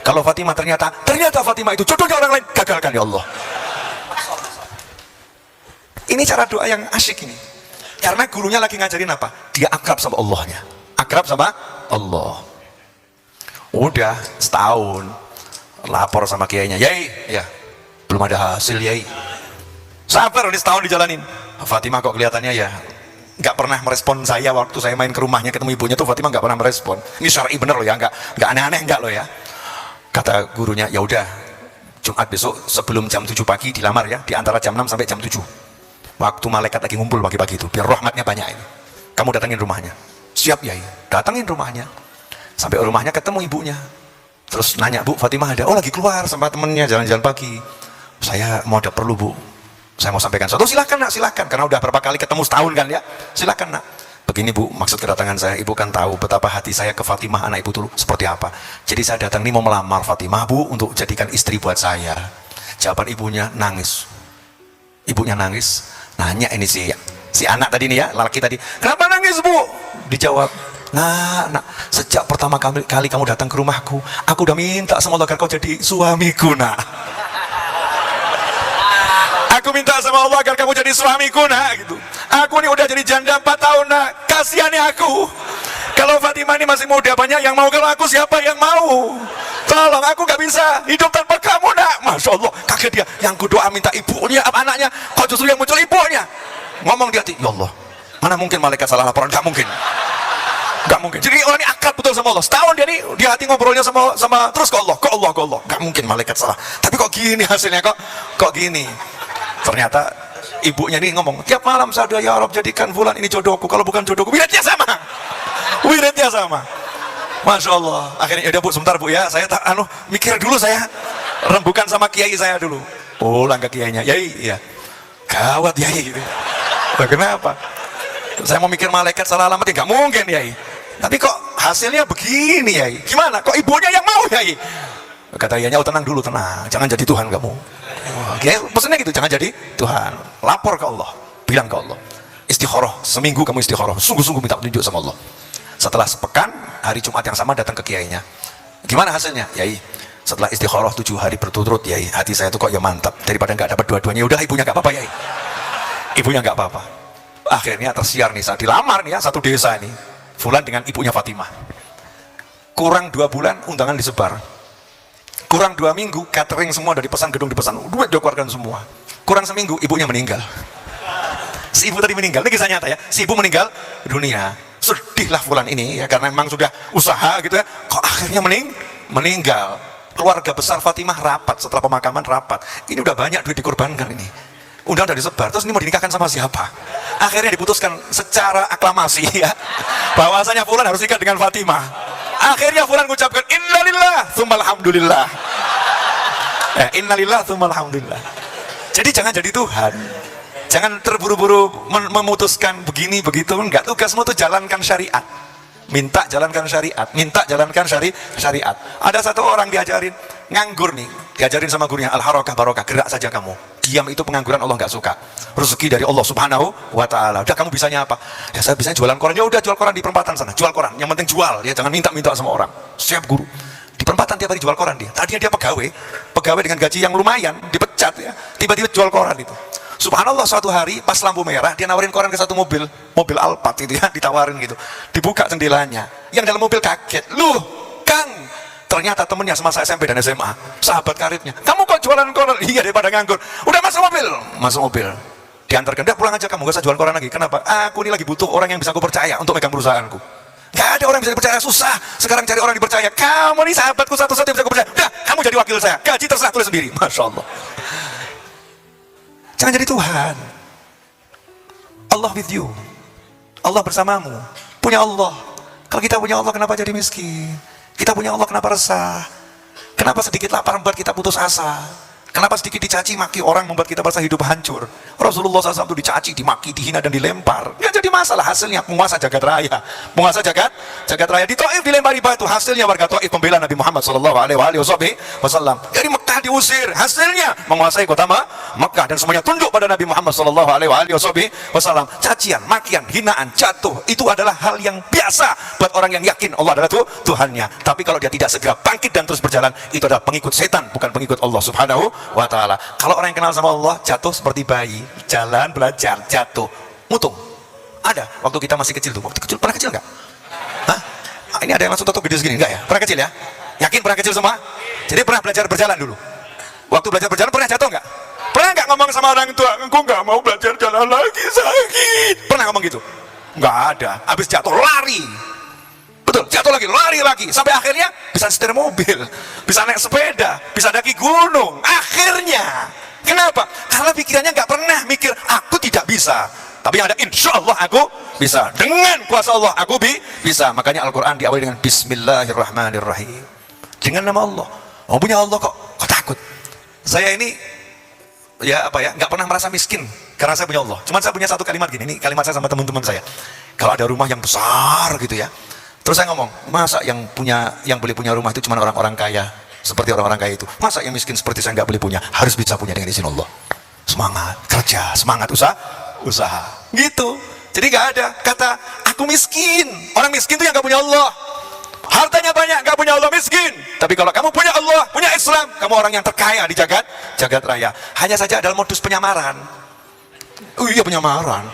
B: Kalau Fatimah ternyata Fatimah itu jodohnya orang lain, gagalkan ya Allah. Ini cara doa yang asyik ini. Karena gurunya lagi ngajarin apa? Dia akrab sama Allahnya. Akrab sama Allah. Udah setahun lapor sama kiainya, Yai, ya belum ada hasil Yai. Sabar, ini setahun dijalanin. Fatimah kok kelihatannya ya nggak pernah merespon saya waktu saya main ke rumahnya ketemu ibunya tuh. Fatimah nggak pernah merespon. Ini syar'i bener loh ya, nggak aneh-aneh nggak loh ya. Kata gurunya, ya udah Jumat besok sebelum jam 7 pagi dilamar ya, di antara jam 6 sampai jam 7. Waktu malaikat lagi ngumpul pagi-pagi itu, biar rahmatnya banyak ini. Kamu datangin rumahnya. Siap Yai, datangin rumahnya. Sampai rumahnya ketemu ibunya. Terus nanya, Bu, Fatimah ada? Oh lagi keluar sama temennya jalan-jalan pagi. Saya mau ada perlu Bu, saya mau sampaikan sesuatu. Silakan nak, silakan. Karena udah berapa kali ketemu setahun kan ya. Silakan nak. Begini Bu, maksud kedatangan saya, ibu kan tahu betapa hati saya ke Fatimah anak ibu dulu seperti apa. Jadi saya datang ini mau melamar Fatimah Bu untuk jadikan istri buat saya. Jawaban ibunya nangis. Ibunya nangis, nanya ini si anak tadi nih ya, laki tadi, kenapa nangis Bu? Dijawab, nah, sejak pertama kali kamu datang ke rumahku, aku udah minta sama Allah agar kau jadi suamiku nak. Aku minta sama Allah agar kamu jadi suamiku nak gitu. Aku ini udah jadi janda 4 tahun nak, kasihani aku. Kalau Fatimah ini masih muda, banyak yang mau. Kalau aku siapa yang mau? Tolong, aku gak bisa hidup tanpa kamu nak. Masya Allah, kaget dia. Yang kudoa minta ibunya, anaknya, kok justru yang muncul ibunya. Ngomong di hati, ya Allah, mana mungkin malaikat salah laporan? Gak mungkin. Gak mungkin. Jadi orang ini akrab betul sama Allah. Setahun dia nih di hati ngobrolnya sama terus ke Allah. Gak mungkin malaikat salah. Tapi kok gini hasilnya, kok gini. Ternyata ibunya nih ngomong, tiap malam saya doa, ya Rob jadikan fulan ini jodohku, kalau bukan jodohku wiridnya sama. Wiridnya sama. Masya Allah. Akhirnya udah Bu, sebentar Bu ya, saya mikir dulu, saya rembukan sama kiai saya dulu. Pulang ke kiainya, Yai, ya gawat Yai gitu. Nah, kenapa? Saya mau mikir malaikat salah alamat, ya nggak mungkin Yai. Tapi kok hasilnya begini Yai? Gimana? Kok ibunya yang mau Yai? Kata ianya, oh tenang dulu, tenang, jangan jadi Tuhan kamu. Oke, pesannya gitu, jangan jadi Tuhan. Lapor ke Allah, bilang ke Allah, istikharah, seminggu kamu istikharah, sungguh-sungguh minta petunjuk sama Allah. Setelah sepekan, hari Jumat yang sama datang ke kiainya. Gimana hasilnya? Yai, setelah istikharah 7 hari berturut-turut Yai, hati saya tuh kok ya mantap, daripada nggak dapat dua-duanya. Udah ibunya nggak apa-apa Yai, ibunya nggak apa-apa. Akhirnya tersiar nih, saat dilamar nih ya, satu desa ini, Fulan dengan ibunya Fatimah. Kurang 2 bulan undangan disebar. Kurang 2 minggu, catering semua dari pesan gedung dipesan, duit dikeluarkan semua. Kurang seminggu, ibunya meninggal. Si ibu tadi meninggal, ini kisah nyata ya. Si ibu meninggal dunia. Sedihlah Fulan ini ya, karena memang sudah usaha gitu ya. Kok akhirnya meninggal. Keluarga besar Fatimah rapat, setelah pemakaman rapat. Ini udah banyak duit dikorbankan ini. Udah disebar, terus ini mau dinikahkan sama siapa? Akhirnya diputuskan secara aklamasi ya, bahwasanya Fulan harus nikah dengan Fatimah. Akhirnya Fulan mengucapkan innalillah tsumma alhamdulillah. Innalillah tsumma alhamdulillah. Jadi jangan jadi Tuhan. Jangan terburu-buru memutuskan begini begitu, enggak. Tugasmu tuh jalankan syariat. Minta jalankan syariat, minta jalankan syariat. Ada satu orang diajarin nganggur nih, diajarin sama gurunya, al-harakah barokah, gerak saja kamu. Diam itu pengangguran Allah nggak suka. Rezeki dari Allah Subhanahu wa Ta'ala. Udah, kamu bisanya apa? Ya saya bisa jualan koran. Ya udah, jual koran di perempatan sana, jual koran. Yang penting jual, ya jangan minta-minta sama orang. Siap guru. Di perempatan tiap hari jual koran dia. Tadinya dia pegawai dengan gaji yang lumayan, dipecat ya. Tiba-tiba jual koran itu. Subhanallah, suatu hari pas lampu merah dia nawarin koran ke satu mobil Alphard itu ya, ditawarin gitu. Dibuka jendelanya. Yang dalam mobil kaget. Loh, Kang, ternyata temennya semasa SMP dan SMA, sahabat karibnya. Kamu kok jualan koran? Iya, daripada nganggur. Udah masuk mobil. Diantarkan, udah pulang aja kamu, gak usah jual koran lagi. Kenapa? Aku ini lagi butuh orang yang bisa aku percaya untuk megang perusahaanku. Gak ada orang yang bisa dipercaya, susah. Sekarang cari orang dipercaya. Kamu nih sahabatku satu-satu yang bisa aku percaya. Udah, kamu jadi wakil saya. Gaji terserah, tulis sendiri. Masya Allah. Jangan jadi Tuhan. Allah with you. Allah bersamamu. Punya Allah. Kalau kita punya Allah, kenapa jadi miskin? Kita punya Allah, kenapa resah? Kenapa sedikit lapar membuat kita putus asa? Kenapa sedikit dicaci maki orang membuat kita merasa hidup hancur? Rasulullah SAW itu dicaci, dimaki, dihina, dan dilempar. Nggak jadi masalah, hasilnya penguasa jagat raya. Penguasa jagat raya. Di Taif dilempari batu, hasilnya warga Taif pembela Nabi Muhammad SAW. Dari Mekah diusir, hasilnya menguasai kota Mekah. Dan semuanya tunduk pada Nabi Muhammad SAW. Cacian, makian, hinaan, jatuh, itu adalah hal yang biasa buat orang yang yakin Allah adalah Tuhannya. Tapi kalau dia tidak segera bangkit dan terus berjalan, itu adalah pengikut setan, bukan pengikut Allah Subhanahu wa Ta'ala. Kalau orang yang kenal sama Allah, jatuh seperti bayi, jalan, belajar, jatuh, mutung. Ada, waktu kita masih kecil tuh, waktu kecil, pernah kecil nggak? Hah? Ini ada yang langsung tutup gede segini, enggak ya? Pernah kecil ya? Yakin pernah kecil semua? Jadi pernah belajar berjalan dulu? Waktu belajar berjalan pernah jatuh nggak? Pernah nggak ngomong sama orang tua, aku nggak mau belajar jalan lagi, sakit? Pernah ngomong gitu? Nggak ada. Habis jatuh lari. Betul, jatuh lagi, lari lagi. Sampai akhirnya bisa setir mobil, bisa naik sepeda, bisa daki gunung. Akhirnya. Kenapa? Karena pikirannya nggak pernah mikir, aku tidak bisa. Tapi ada insya Allah aku bisa. Dengan kuasa Allah aku bisa. Makanya Al-Quran diawali dengan Bismillahirrahmanirrahim. Dengan nama Allah. Oh, punya Allah kok takut? Saya ini ya apa ya, nggak pernah merasa miskin karena saya punya Allah. Cuman saya punya satu kalimat gini, ini kalimat saya sama teman-teman saya. Kalau ada rumah yang besar gitu ya, terus saya ngomong, masa yang boleh punya rumah itu cuma orang-orang kaya, seperti orang-orang kaya itu. Masa yang miskin seperti saya nggak boleh punya? Harus bisa punya dengan izin Allah. Semangat kerja, semangat usaha, gitu. Jadi nggak ada kata aku miskin. Orang miskin itu yang nggak punya Allah. Hartanya banyak, nggak punya Allah, miskin. Tapi kalau kamu punya Allah, punya Islam, kamu orang yang terkaya di jagat raya. Hanya saja dalam modus penyamaran. Oh iya, penyamaran.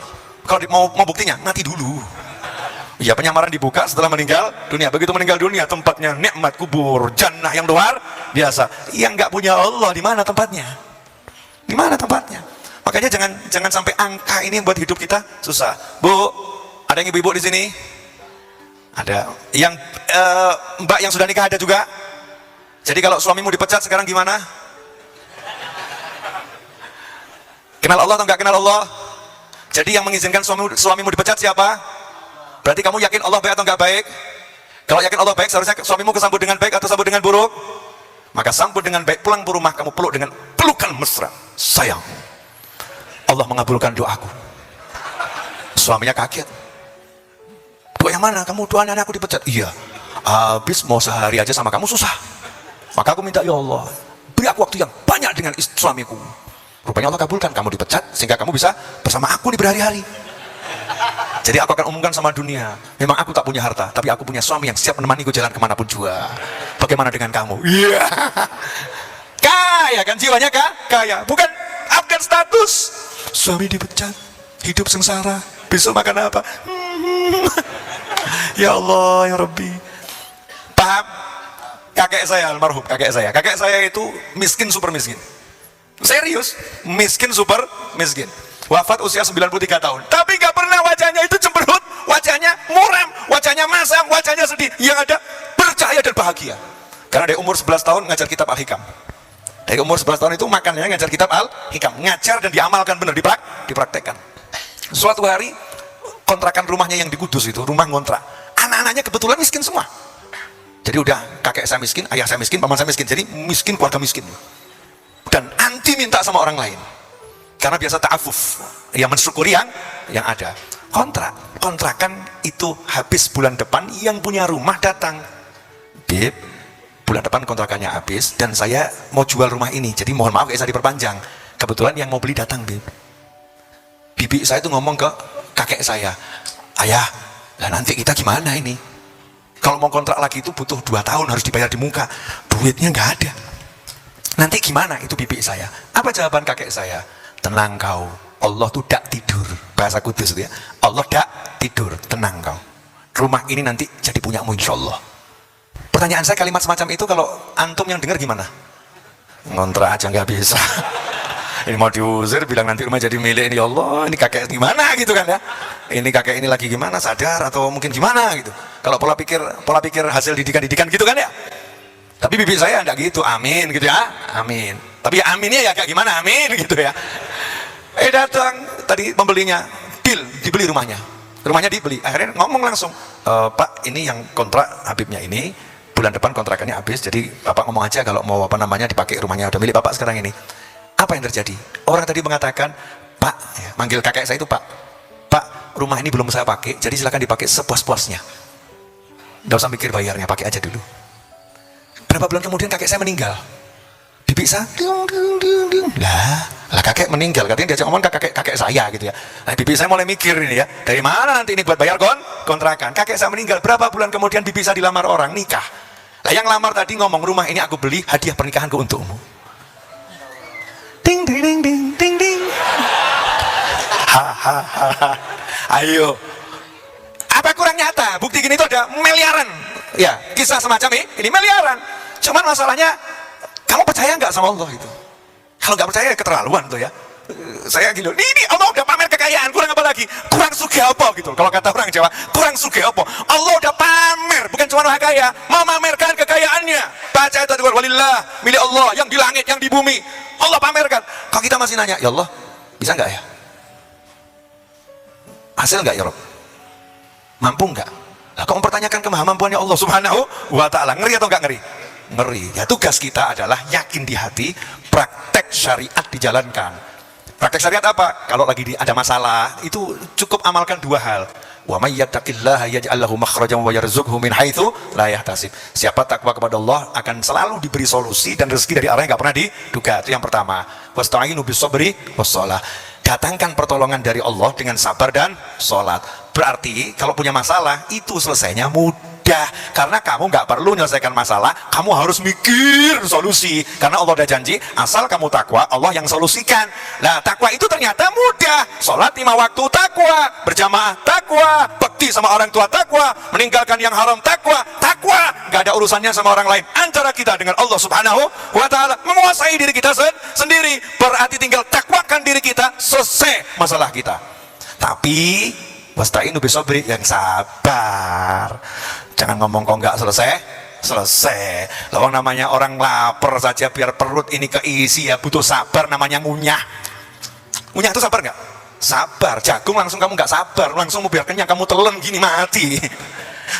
B: Kalau mau buktinya, mati dulu. Iya, penyamaran dibuka setelah meninggal dunia. Begitu meninggal dunia, tempatnya nikmat kubur, jannah yang luar biasa. Yang nggak punya Allah, di mana tempatnya? Di mana tempatnya? Makanya jangan sampai angka ini buat hidup kita susah. Bu, ada yang ibu-ibu di sini? Ada. Yang mbak yang sudah nikah ada juga? Jadi kalau suamimu dipecat sekarang gimana? Kenal Allah atau nggak kenal Allah? Jadi yang mengizinkan suamimu dipecat siapa? Berarti kamu yakin Allah baik atau nggak baik? Kalau yakin Allah baik, seharusnya suamimu kesambut dengan baik atau sambut dengan buruk? Maka sambut dengan baik, pulang ke rumah kamu peluk dengan pelukan mesra. Sayang, Allah mengabulkan doaku. Suaminya kaget. Doa yang mana? Kamu doa anak aku dipecat? Iya. Habis mau sehari aja sama kamu susah. Maka aku minta, ya Allah, beri aku waktu yang banyak dengan suamiku. Rupanya Allah kabulkan, kamu dipecat sehingga kamu bisa bersama aku di berhari-hari. Jadi aku akan umumkan sama dunia, memang aku tak punya harta, tapi aku punya suami yang siap menemaniku jalan kemanapun juga. Bagaimana dengan kamu? Iya. Kaya kan jiwanya, kaya. Bukan upgrade status. Suami dipecat, hidup sengsara, besok makan apa? Ya Allah, ya Rabbi. Paham? Kakek saya almarhum, kakek saya itu miskin, super miskin. Serius, miskin, super miskin. Wafat usia 93 tahun. Tapi gak pernah wajahnya itu cemberut, wajahnya muram, wajahnya masam, wajahnya sedih. Yang ada bercahaya dan bahagia. Karena dari umur 11 tahun ngajar kitab Al-Hikam. Dari umur 11 tahun itu makannya ngajar kitab Al-Hikam, ngajar dan diamalkan benar, dipraktekkan. Suatu hari kontrakan rumahnya yang di Kudus itu, rumah ngontrak, anak-anaknya kebetulan miskin semua. Jadi udah kakek saya miskin, ayah saya miskin, paman saya miskin, jadi miskin, keluarga miskin. Dan anti minta sama orang lain, karena biasa ta'afuf, yang mensyukuri yang ada. Kontrakan itu habis bulan depan, yang punya rumah datang, Beb, bulan depan kontrakannya habis dan saya mau jual rumah ini, jadi mohon maaf saya diperpanjang. Kebetulan yang mau beli datang, Beb. Bibi saya itu ngomong ke kakek saya, ayah, lah nanti kita gimana ini? Kalau mau kontrak lagi itu butuh 2 tahun, harus dibayar di muka, duitnya nggak ada. Nanti gimana? Itu bibi saya. Apa jawaban kakek saya? Tenang kau, Allah tuh dak tidur. Bahasa Kudus itu ya, Allah dak tidur, tenang kau. Rumah ini nanti jadi punyamu insya Allah. Pertanyaan saya, kalimat semacam itu kalau antum yang dengar gimana? Ngontrak aja nggak bisa. Ini mau diusir, bilang nanti rumah jadi milik ini, ya Allah, ini kakek gimana gitu kan ya? Ini kakek ini lagi gimana, sadar atau mungkin gimana gitu? Kalau pola pikir hasil didikan gitu kan ya? Tapi bibi saya enggak gitu, amin gitu ya, amin. Tapi ya aminnya ya kayak gimana, amin gitu ya. Datang tadi pembelinya, dibeli rumahnya dibeli. Akhirnya ngomong langsung, Pak, ini yang kontrak Habibnya ini bulan depan kontrakannya habis, jadi Bapak ngomong aja kalau mau dipakai rumahnya, udah milik Bapak sekarang ini. Apa yang terjadi? Orang tadi mengatakan, Pak, ya, manggil kakek saya itu Pak, rumah ini belum saya pakai, jadi silakan dipakai sepuas-puasnya. Nggak usah mikir bayarnya, pakai aja dulu. Berapa bulan kemudian kakek saya meninggal. Bibi saya, lah kakek meninggal, katanya diajak ngomong ke kakek saya gitu ya. Nah, bibi saya mulai mikir ini ya, dari mana nanti ini buat bayar kontrakan. Kakek saya meninggal, berapa bulan kemudian bibi saya dilamar orang, nikah. Lah yang lamar tadi ngomong, rumah ini aku beli, hadiah pernikahanku untukmu. Ding ding ding ding ding ding. Ayo. Apa kurang nyata? Bukti gini itu ada miliaran. Ya, kisah semacam ini miliaran. Cuman masalahnya, kamu percaya nggak sama Allah itu? Kalau nggak percaya keterlaluan tuh ya. Saya gitu, ini Allah udah pamer kekayaan, kurang apa lagi? Kurang sugih apa gitu. Kalau kata orang Jawa, kurang sugih apa? Allah udah pamer, bukan cuma orang kaya, memamerkan kekayaannya. Baca itu walillah, milik Allah yang di langit, yang di bumi. Allah pamerkan. Kalau kita masih nanya, ya Allah, bisa nggak ya? Hasil nggak ya Rob? Mampu nggak? Nah, kau mempertanyakan kemahampuannya Allah Subhanahu wa Ta'ala, ngeri atau nggak ngeri? Ngeri. Ya, tugas kita adalah yakin di hati, praktek syariat dijalankan. Praktek syariat apa? Kalau lagi ada masalah, itu cukup amalkan dua hal. Wa may yattaqillaha yaj'al lahu makhrajan wa yarzuqhu min haitsu la yahtasib. Siapa takwa kepada Allah akan selalu diberi solusi dan rezeki dari arah yang enggak pernah diduga. Itu yang pertama. Wasta'inu bis-sabri was-shalah. Datangkan pertolongan dari Allah dengan sabar dan sholat. Berarti kalau punya masalah itu selesainya mudah, karena kamu nggak perlu menyelesaikan masalah, kamu harus mikir solusi, karena Allah udah janji asal kamu takwa Allah yang solusikan. Nah, takwa itu ternyata mudah. Sholat 5 waktu takwa, berjamaah takwa, bakti sama orang tua takwa, meninggalkan yang haram takwa, nggak ada urusannya sama orang lain, antara kita dengan Allah Subhanahu wa Ta'ala, menguasai diri kita sendiri. Berarti tinggal takwakan diri kita, selesai masalah kita. Tapi wasta'inu bisabri, yang sabar. Jangan ngomong kok nggak selesai. Lawang namanya orang lapar saja biar perut ini keisi ya butuh sabar, namanya ngunyah. Ngunyah itu sabar nggak? Sabar. Jagung langsung kamu nggak sabar, langsung mau biar kenyang kamu telan gini mati.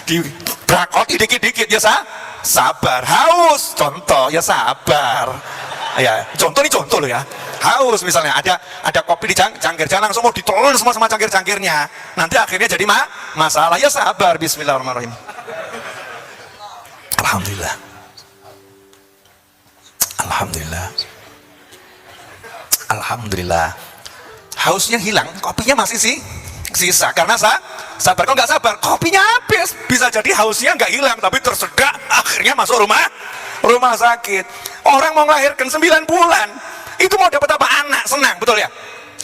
B: Di brakoti dikit-dikit ya sabar. Haus contoh ya sabar. Ya, contoh loh ya. Haus misalnya ada kopi di cangkir, jangan langsung mau ditelan semua sama cangkir-cangkirnya. Nanti akhirnya jadi masalah. Ya sabar. Bismillahirrahmanirrahim. Alhamdulillah. Alhamdulillah. Hausnya hilang, kopinya masih sisa karena sabar. Kalau nggak sabar, kopinya habis. Bisa jadi hausnya nggak hilang tapi tersedak, akhirnya masuk rumah sakit. Orang mau melahirkan 9 bulan, itu mau dapat apa? Anak. Senang, betul ya?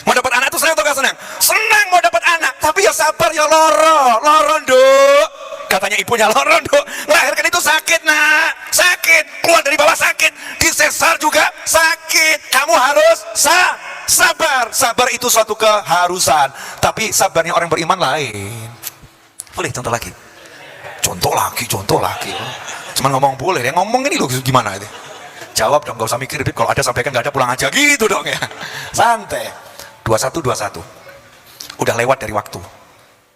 B: Mau dapat anak itu senang atau gak senang? Senang mau dapat anak, tapi ya sabar, ya loro Nduk. Katanya ibunya, loro Nduk, melahirkan itu sakit nak, sakit, keluar dari bawah sakit, disesar juga sakit. Kamu harus sabar itu suatu keharusan. Tapi sabarnya orang beriman lain. Boleh contoh lagi? Contoh lagi. Cuman ngomong boleh, ya ngomong ini loh gimana itu? Jawab dong, gak usah mikir, kalau ada sampaikan, gak ada pulang aja gitu dong ya. Santai. 21. Udah lewat dari waktu.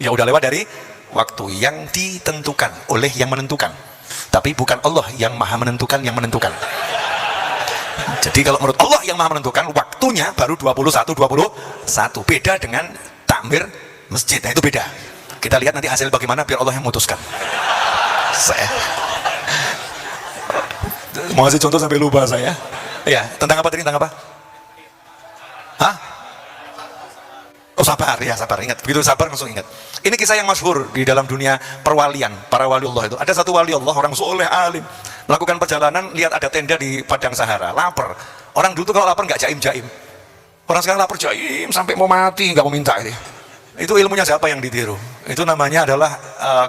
B: Ya udah lewat dari waktu yang ditentukan oleh yang menentukan. Tapi bukan Allah yang maha menentukan yang menentukan. Jadi kalau menurut Allah yang maha menentukan, waktunya baru 21. Beda dengan takmir masjid. Nah itu beda. Kita lihat nanti hasil bagaimana biar Allah yang memutuskan. Mau kasih contoh sampai lupa saya. Ya, tentang apa tadi? Tentang apa? Hah? Oh sabar, ya sabar. Ingat, begitu sabar langsung ingat. Ini kisah yang masyhur di dalam dunia perwalian, para wali Allah itu. Ada satu wali Allah, orang soleh, alim, melakukan perjalanan, lihat ada tenda di padang Sahara, lapar. Orang dulu tuh kalau lapar nggak jaim-jaim. Orang sekarang lapar jaim sampai mau mati, nggak mau minta ini. Itu ilmunya siapa yang ditiru? Itu namanya adalah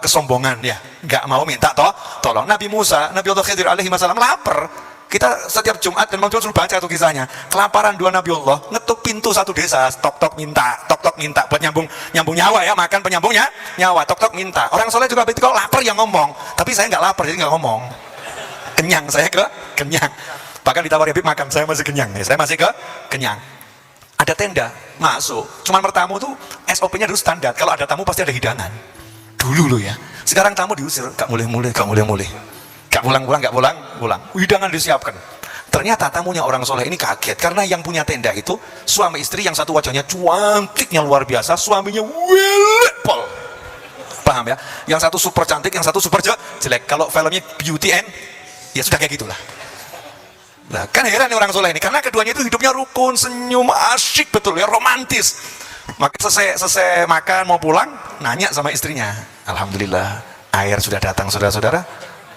B: kesombongan ya, nggak mau minta tolong. Nabi Musa, Nabi Allah Khidir alaihi wasallam lapar. Kita setiap Jumat dan malam Jumat suruh baca tuh kisahnya. Kelaparan 2 Nabi Allah, ngetuk pintu satu desa, tok minta buat nyambung nyawa ya, makan penyambungnya nyawa, tok minta. Orang soleh juga begitu, kalau lapar yang ngomong. Tapi saya nggak lapar jadi nggak ngomong. Kenyang, saya kenyang. Bahkan ditawari Habib makan, saya masih kenyang nih, saya masih kenyang. Ada tenda, masuk. Cuman bertamu tuh SOP-nya dulu standar. Kalau ada tamu pasti ada hidangan. Dulu loh ya. Sekarang tamu diusir, gak mulai. Gak pulang. Hidangan disiapkan. Ternyata tamunya orang soleh ini kaget karena yang punya tenda itu suami istri, yang satu wajahnya cantiknya luar biasa, suaminya pol. Paham ya? Yang satu super cantik, yang satu super jelek. Kalau filmnya Beauty and ya sudah kayak gitulah. Nah, kan heran nih orang soleh ini karena keduanya itu hidupnya rukun, senyum, asyik betul ya, romantis. Maka selesai makan mau pulang, nanya sama istrinya, alhamdulillah air sudah datang saudara-saudara.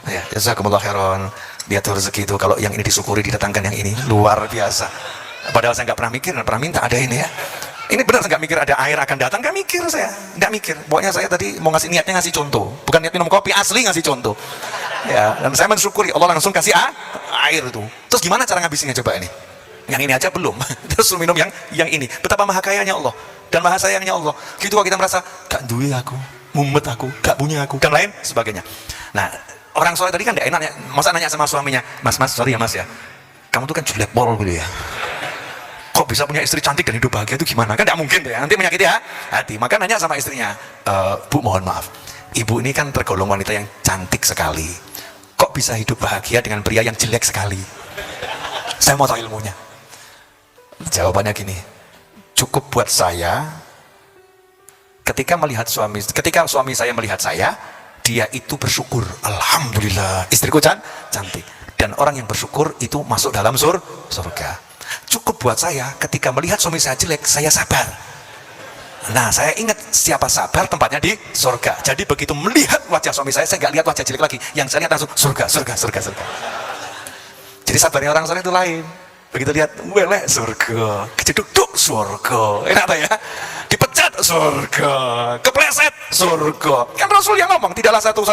B: Ya, jazakumullah khairan. Lihat tuh rezeki itu, kalau yang ini disyukuri didatangkan yang ini luar biasa. Padahal saya nggak pernah mikir, nggak pernah minta ada ini ya. Ini benar saya nggak mikir ada air akan datang, nggak mikir saya, nggak mikir. Pokoknya saya tadi mau niatnya ngasih contoh, bukan niat minum kopi, asli ngasih contoh. Ya, dan saya mensyukuri Allah langsung kasih air itu. Terus gimana cara ngabisinnya coba ini? yang ini aja belum. Terus minum yang ini. Betapa maha kayanya Allah dan maha sayangnya Allah. Gitu kalau kita merasa gak duwe aku, mumet aku, gak punya aku, dan lain sebagainya. Nah, orang soleh tadi kan gak enak, masa nanya sama suaminya, mas sorry ya mas ya, kamu tuh kan jelek pol gitu ya, kok bisa punya istri cantik dan hidup bahagia itu gimana? Kan gak mungkin tuh ya, nanti menyakiti hati. Maka nanya sama istrinya, Bu mohon maaf, ibu ini kan tergolong wanita yang cantik sekali, kok bisa hidup bahagia dengan pria yang jelek sekali? Saya mau tahu ilmunya. Jawabannya gini, cukup buat saya ketika suami saya melihat saya, dia itu bersyukur, alhamdulillah istriku cantik, dan orang yang bersyukur itu masuk dalam surga. Cukup buat saya ketika melihat suami saya jelek, saya sabar. Nah, saya ingat siapa sabar tempatnya di surga. Jadi begitu melihat wajah suami saya nggak lihat wajah jelek lagi, yang saya lihat langsung surga. Jadi sabarnya orang soleh itu lain. Begitu lihat, weleh surga, kejeduk surga, enak tak ya? Dipecat surga, kepleset surga. Kan Rasul yang ngomong, tidaklah satu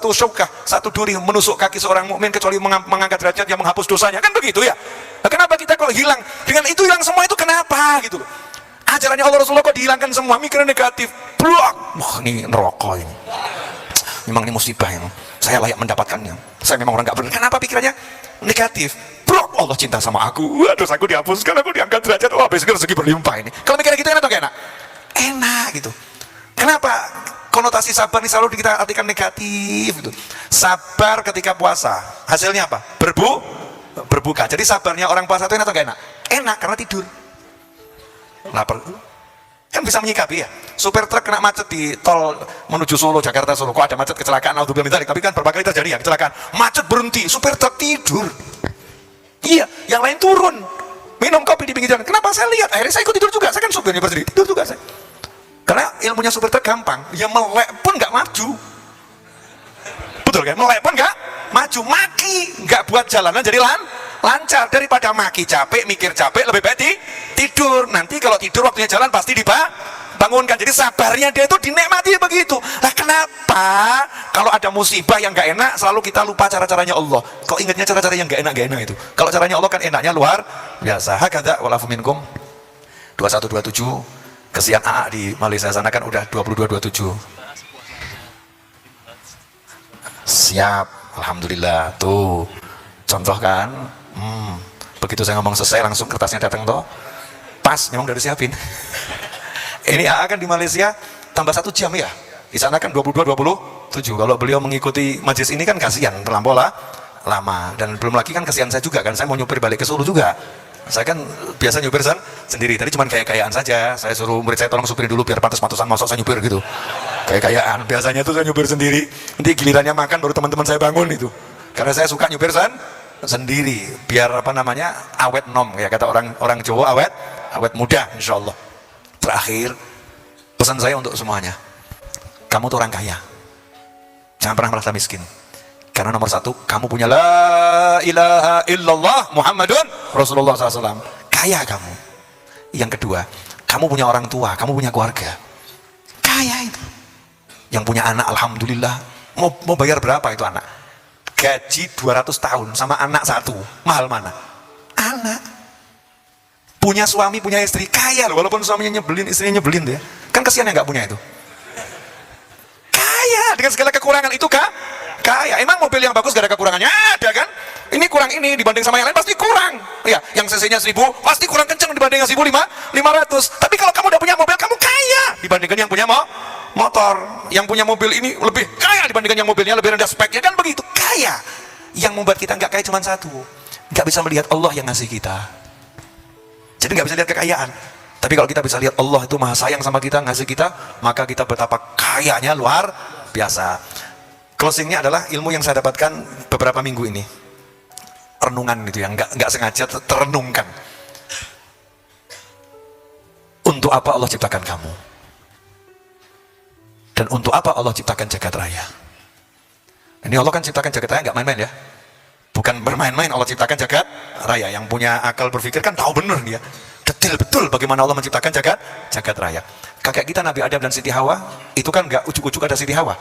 B: syukah, satu duri menusuk kaki seorang mukmin kecuali mengangkat derajat yang menghapus dosanya. Kan begitu ya? Nah, kenapa kita kalau hilang dengan itu, hilang semua itu kenapa gitu loh? Ajarannya Allah Rasulullah kok dihilangkan semua, mikir negatif, blok. Wah, ini neraka ini. Memang ini musibah yang saya layak mendapatkannya. Saya memang orang gak benar. Kenapa pikirannya negatif? Bro, Allah cinta sama aku. Wah, dosaku dihapuskan, aku diangkat derajat. Wah, besok rezeki berlimpah ini. Kalau mikirnya gitu enak atau gak enak? Enak gitu. Kenapa konotasi sabar ini selalu kita artikan negatif gitu? Sabar ketika puasa, hasilnya apa? Berbuka. Jadi sabarnya orang puasa itu enak atau gak enak? Enak karena tidur. Lapar. Kan bisa menyikapi ya. Supir truk kena macet di tol menuju Solo, Jakarta Solo. Kok ada macet, kecelakaan, tapi kan berapa kali terjadi ya kecelakaan. Macet berhenti, supir truk tidur. Iya, yang lain turun, minum kopi di pinggir jalan. Kenapa saya lihat? Akhirnya saya ikut tidur juga. Saya kan supirnya sendiri, tidur juga saya. Karena ilmunya supir truk gampang. Ya melek pun nggak maju. Betul kan? Melek pun nggak maju. Maki nggak buat jalanan jadi lancar. Daripada maki capek, mikir capek, lebih baik tidur. Nanti kalau tidur waktunya jalan pasti dibangunkan. Jadi sabarnya dia itu dinikmati begitu. Nah, kenapa kalau ada musibah yang gak enak selalu kita lupa cara-caranya Allah? Kok ingatnya cara-cara yang gak enak itu? Kalau caranya Allah kan enaknya luar biasa. Hakadha walafu minkum 2127. Kesian AA di Malaysia sana kan udah 2227. Siap, alhamdulillah. Tuh contoh kan. Begitu saya ngomong selesai langsung kertasnya datang toh. Pas, memang udah disiapin. Ini AA kan di Malaysia tambah 1 jam ya. Di sana kan 22-27. Kalau beliau mengikuti majelis ini kan kasihan, terlampau lama. Dan belum lagi kan kasihan saya juga kan. Saya mau nyupir balik ke Solo juga. Saya kan biasa nyupir sendiri. Tadi cuma kayak-kayaan saja. Saya suruh murid saya tolong supirin dulu biar pantas-pantasan masuk saya nyupir gitu. Kayak-kayaan. Biasanya tuh saya nyupir sendiri. Nanti gilirannya makan baru teman-teman saya bangun itu. Karena saya suka nyupir sendiri. Biar awet nom. Ya kata orang Jawa awet muda insyaallah. Terakhir, pesan saya untuk semuanya, kamu tuh orang kaya, jangan pernah merasa miskin, karena nomor 1, kamu punya la ilaha illallah Muhammadun Rasulullah SAW, kaya kamu. Yang kedua, kamu punya orang tua, kamu punya keluarga, kaya itu. Yang punya anak, alhamdulillah, mau bayar berapa itu anak? Gaji 200 tahun sama anak 1, mahal mana? Anak. Punya suami, punya istri, kaya loh, walaupun suaminya nyebelin, istrinya nyebelin tuh ya. Kan kesian yang gak punya itu. Kaya, dengan segala kekurangan itu kaya. Emang mobil yang bagus gak ada kekurangannya? Ada kan? Ini kurang ini, dibanding sama yang lain pasti kurang. Ya, yang cc-nya 1000, pasti kurang kenceng dibanding yang 1500. Tapi kalau kamu udah punya mobil, kamu kaya dibandingkan yang punya motor. Yang punya mobil ini lebih kaya dibandingkan yang mobilnya lebih rendah speknya, kan begitu. Kaya. Yang membuat kita gak kaya cuma satu, gak bisa melihat Allah yang ngasih kita. Jadi nggak bisa lihat kekayaan. Tapi kalau kita bisa lihat Allah itu maha sayang sama kita, ngasih kita, maka kita betapa kayanya luar biasa. Closingnya adalah ilmu yang saya dapatkan beberapa minggu ini. Renungan gitu yang nggak sengaja terenungkan. Untuk apa Allah ciptakan kamu? Dan untuk apa Allah ciptakan jagat raya? Ini Allah kan ciptakan jagat raya nggak main-main ya. Bukan bermain-main Allah ciptakan jagat raya. Yang punya akal berpikir kan tahu benar dia. Detail betul bagaimana Allah menciptakan jagat raya. Kakek kita Nabi Adam dan Siti Hawa, itu kan nggak ujuk-ujuk ada Siti Hawa.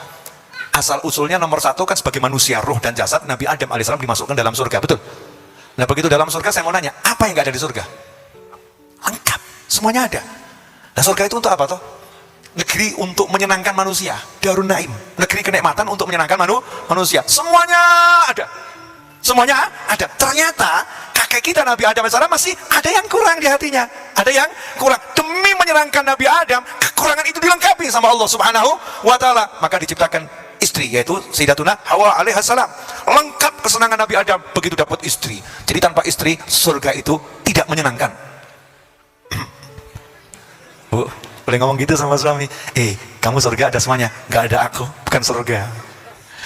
B: Asal usulnya nomor 1 kan sebagai manusia, ruh dan jasad, Nabi Adam alaihissalam dimasukkan dalam surga, betul? Nah begitu dalam surga saya mau nanya, apa yang nggak ada di surga? Lengkap, semuanya ada. Nah surga itu untuk apa toh? Negeri untuk menyenangkan manusia, Darun Naim, negeri kenikmatan untuk menyenangkan manusia. Semuanya ada. Semuanya ada. Ternyata kakek kita Nabi Adam AS masih ada yang kurang di hatinya. Ada yang kurang. Demi menyenangkan Nabi Adam, kekurangan itu dilengkapi sama Allah Subhanahu wa Ta'ala. Maka diciptakan istri, yaitu Sayyidatuna Hawa alaihissalam. Lengkap kesenangan Nabi Adam begitu dapat istri. Jadi tanpa istri surga itu tidak menyenangkan. Bu, boleh ngomong gitu sama suami, kamu surga ada semuanya, nggak ada aku, bukan surga.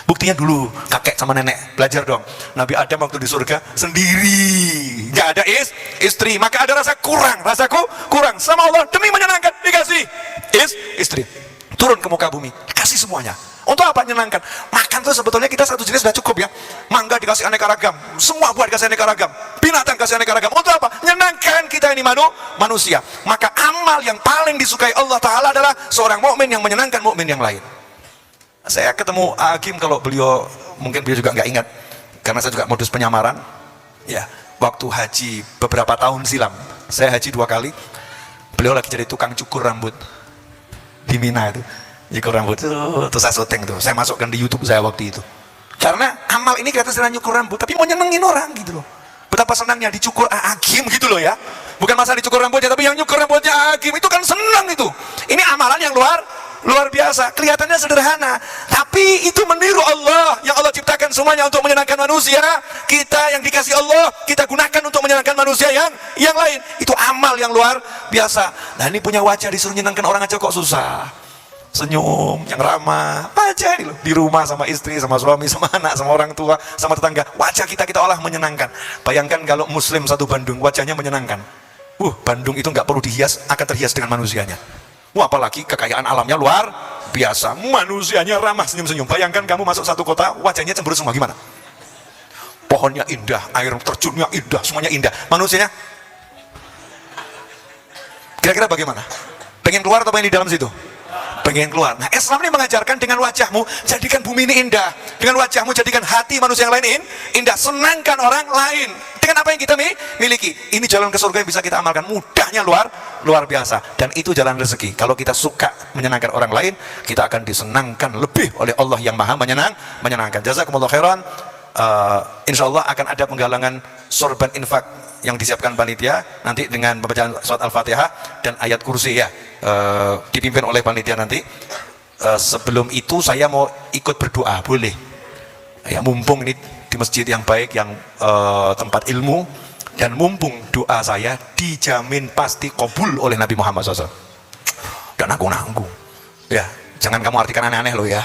B: Buktinya dulu kakek sama nenek belajar dong. Nabi Adam waktu di surga sendiri, nggak ada istri, maka ada rasa kurang, rasaku kurang sama Allah. Demi menyenangkan dikasih istri, turun ke muka bumi, kasih semuanya. Untuk apa? Menyenangkan. Makan tuh sebetulnya kita satu jenis sudah cukup ya. Mangga dikasih aneka ragam, semua buah dikasih aneka ragam, binatang kasih aneka ragam. Untuk apa? Menyenangkan kita ini manusia. Maka amal yang paling disukai Allah Ta'ala adalah seorang mukmin yang menyenangkan mukmin yang lain. Saya ketemu Hakim, kalau beliau mungkin beliau juga nggak ingat, karena saya juga modus penyamaran. Ya, waktu haji beberapa tahun silam, saya haji 2 kali. Beliau lagi jadi tukang cukur rambut di Mina itu. Cukur rambut tuh saya syuting tuh, saya masukkan di YouTube saya waktu itu. Karena amal ini kata saya nyukur rambut, tapi mau nyenengin orang gitu loh. Betapa senangnya dicukur Hakim gitu loh ya. Bukan masalah dicukur rambutnya, tapi yang nyukur rambutnya Hakim itu kan senang itu. Ini amalan yang luar biasa. Kelihatannya sederhana, tapi itu meniru Allah yang Allah ciptakan semuanya untuk menyenangkan manusia. Kita yang dikasih Allah, kita gunakan untuk menyenangkan manusia yang lain. Itu amal yang luar biasa. Nah ini punya wajah disuruh menyenangkan orang aja kok susah. Senyum, yang ramah, wajah ini loh, di rumah sama istri, sama suami, sama anak, sama orang tua, sama tetangga, wajah kita olah menyenangkan. Bayangkan kalau muslim satu Bandung, wajahnya menyenangkan. Bandung itu nggak perlu dihias, akan terhias dengan manusianya. Apalagi kekayaan alamnya luar biasa, manusianya ramah, senyum-senyum. Bayangkan kamu masuk satu kota, wajahnya cemberut semua, gimana? Pohonnya indah, air terjunnya indah, semuanya indah. Manusianya kira-kira bagaimana? Pengen keluar atau pengen di dalam situ? Pengen keluar. Nah Islam ini mengajarkan dengan wajahmu jadikan bumi ini indah, dengan wajahmu jadikan hati manusia yang lain indah, senangkan orang lain dengan apa yang kita miliki. Ini jalan ke surga yang bisa kita amalkan, mudahnya luar biasa, dan itu jalan rezeki. Kalau kita suka menyenangkan orang lain, kita akan disenangkan lebih oleh Allah yang maha menyenangkan. Jazakumullah khairan. Insya Allah akan ada penggalangan sorban infak yang disiapkan panitia nanti dengan pembacaan surat Al-Fatihah dan ayat kursi ya, dipimpin oleh panitia nanti. Sebelum itu saya mau ikut berdoa, boleh ya, mumpung ini di masjid yang baik, yang tempat ilmu, dan mumpung doa saya dijamin pasti kabul oleh Nabi Muhammad SAW. Dan aku nanggung ya, jangan kamu artikan aneh-aneh loh ya,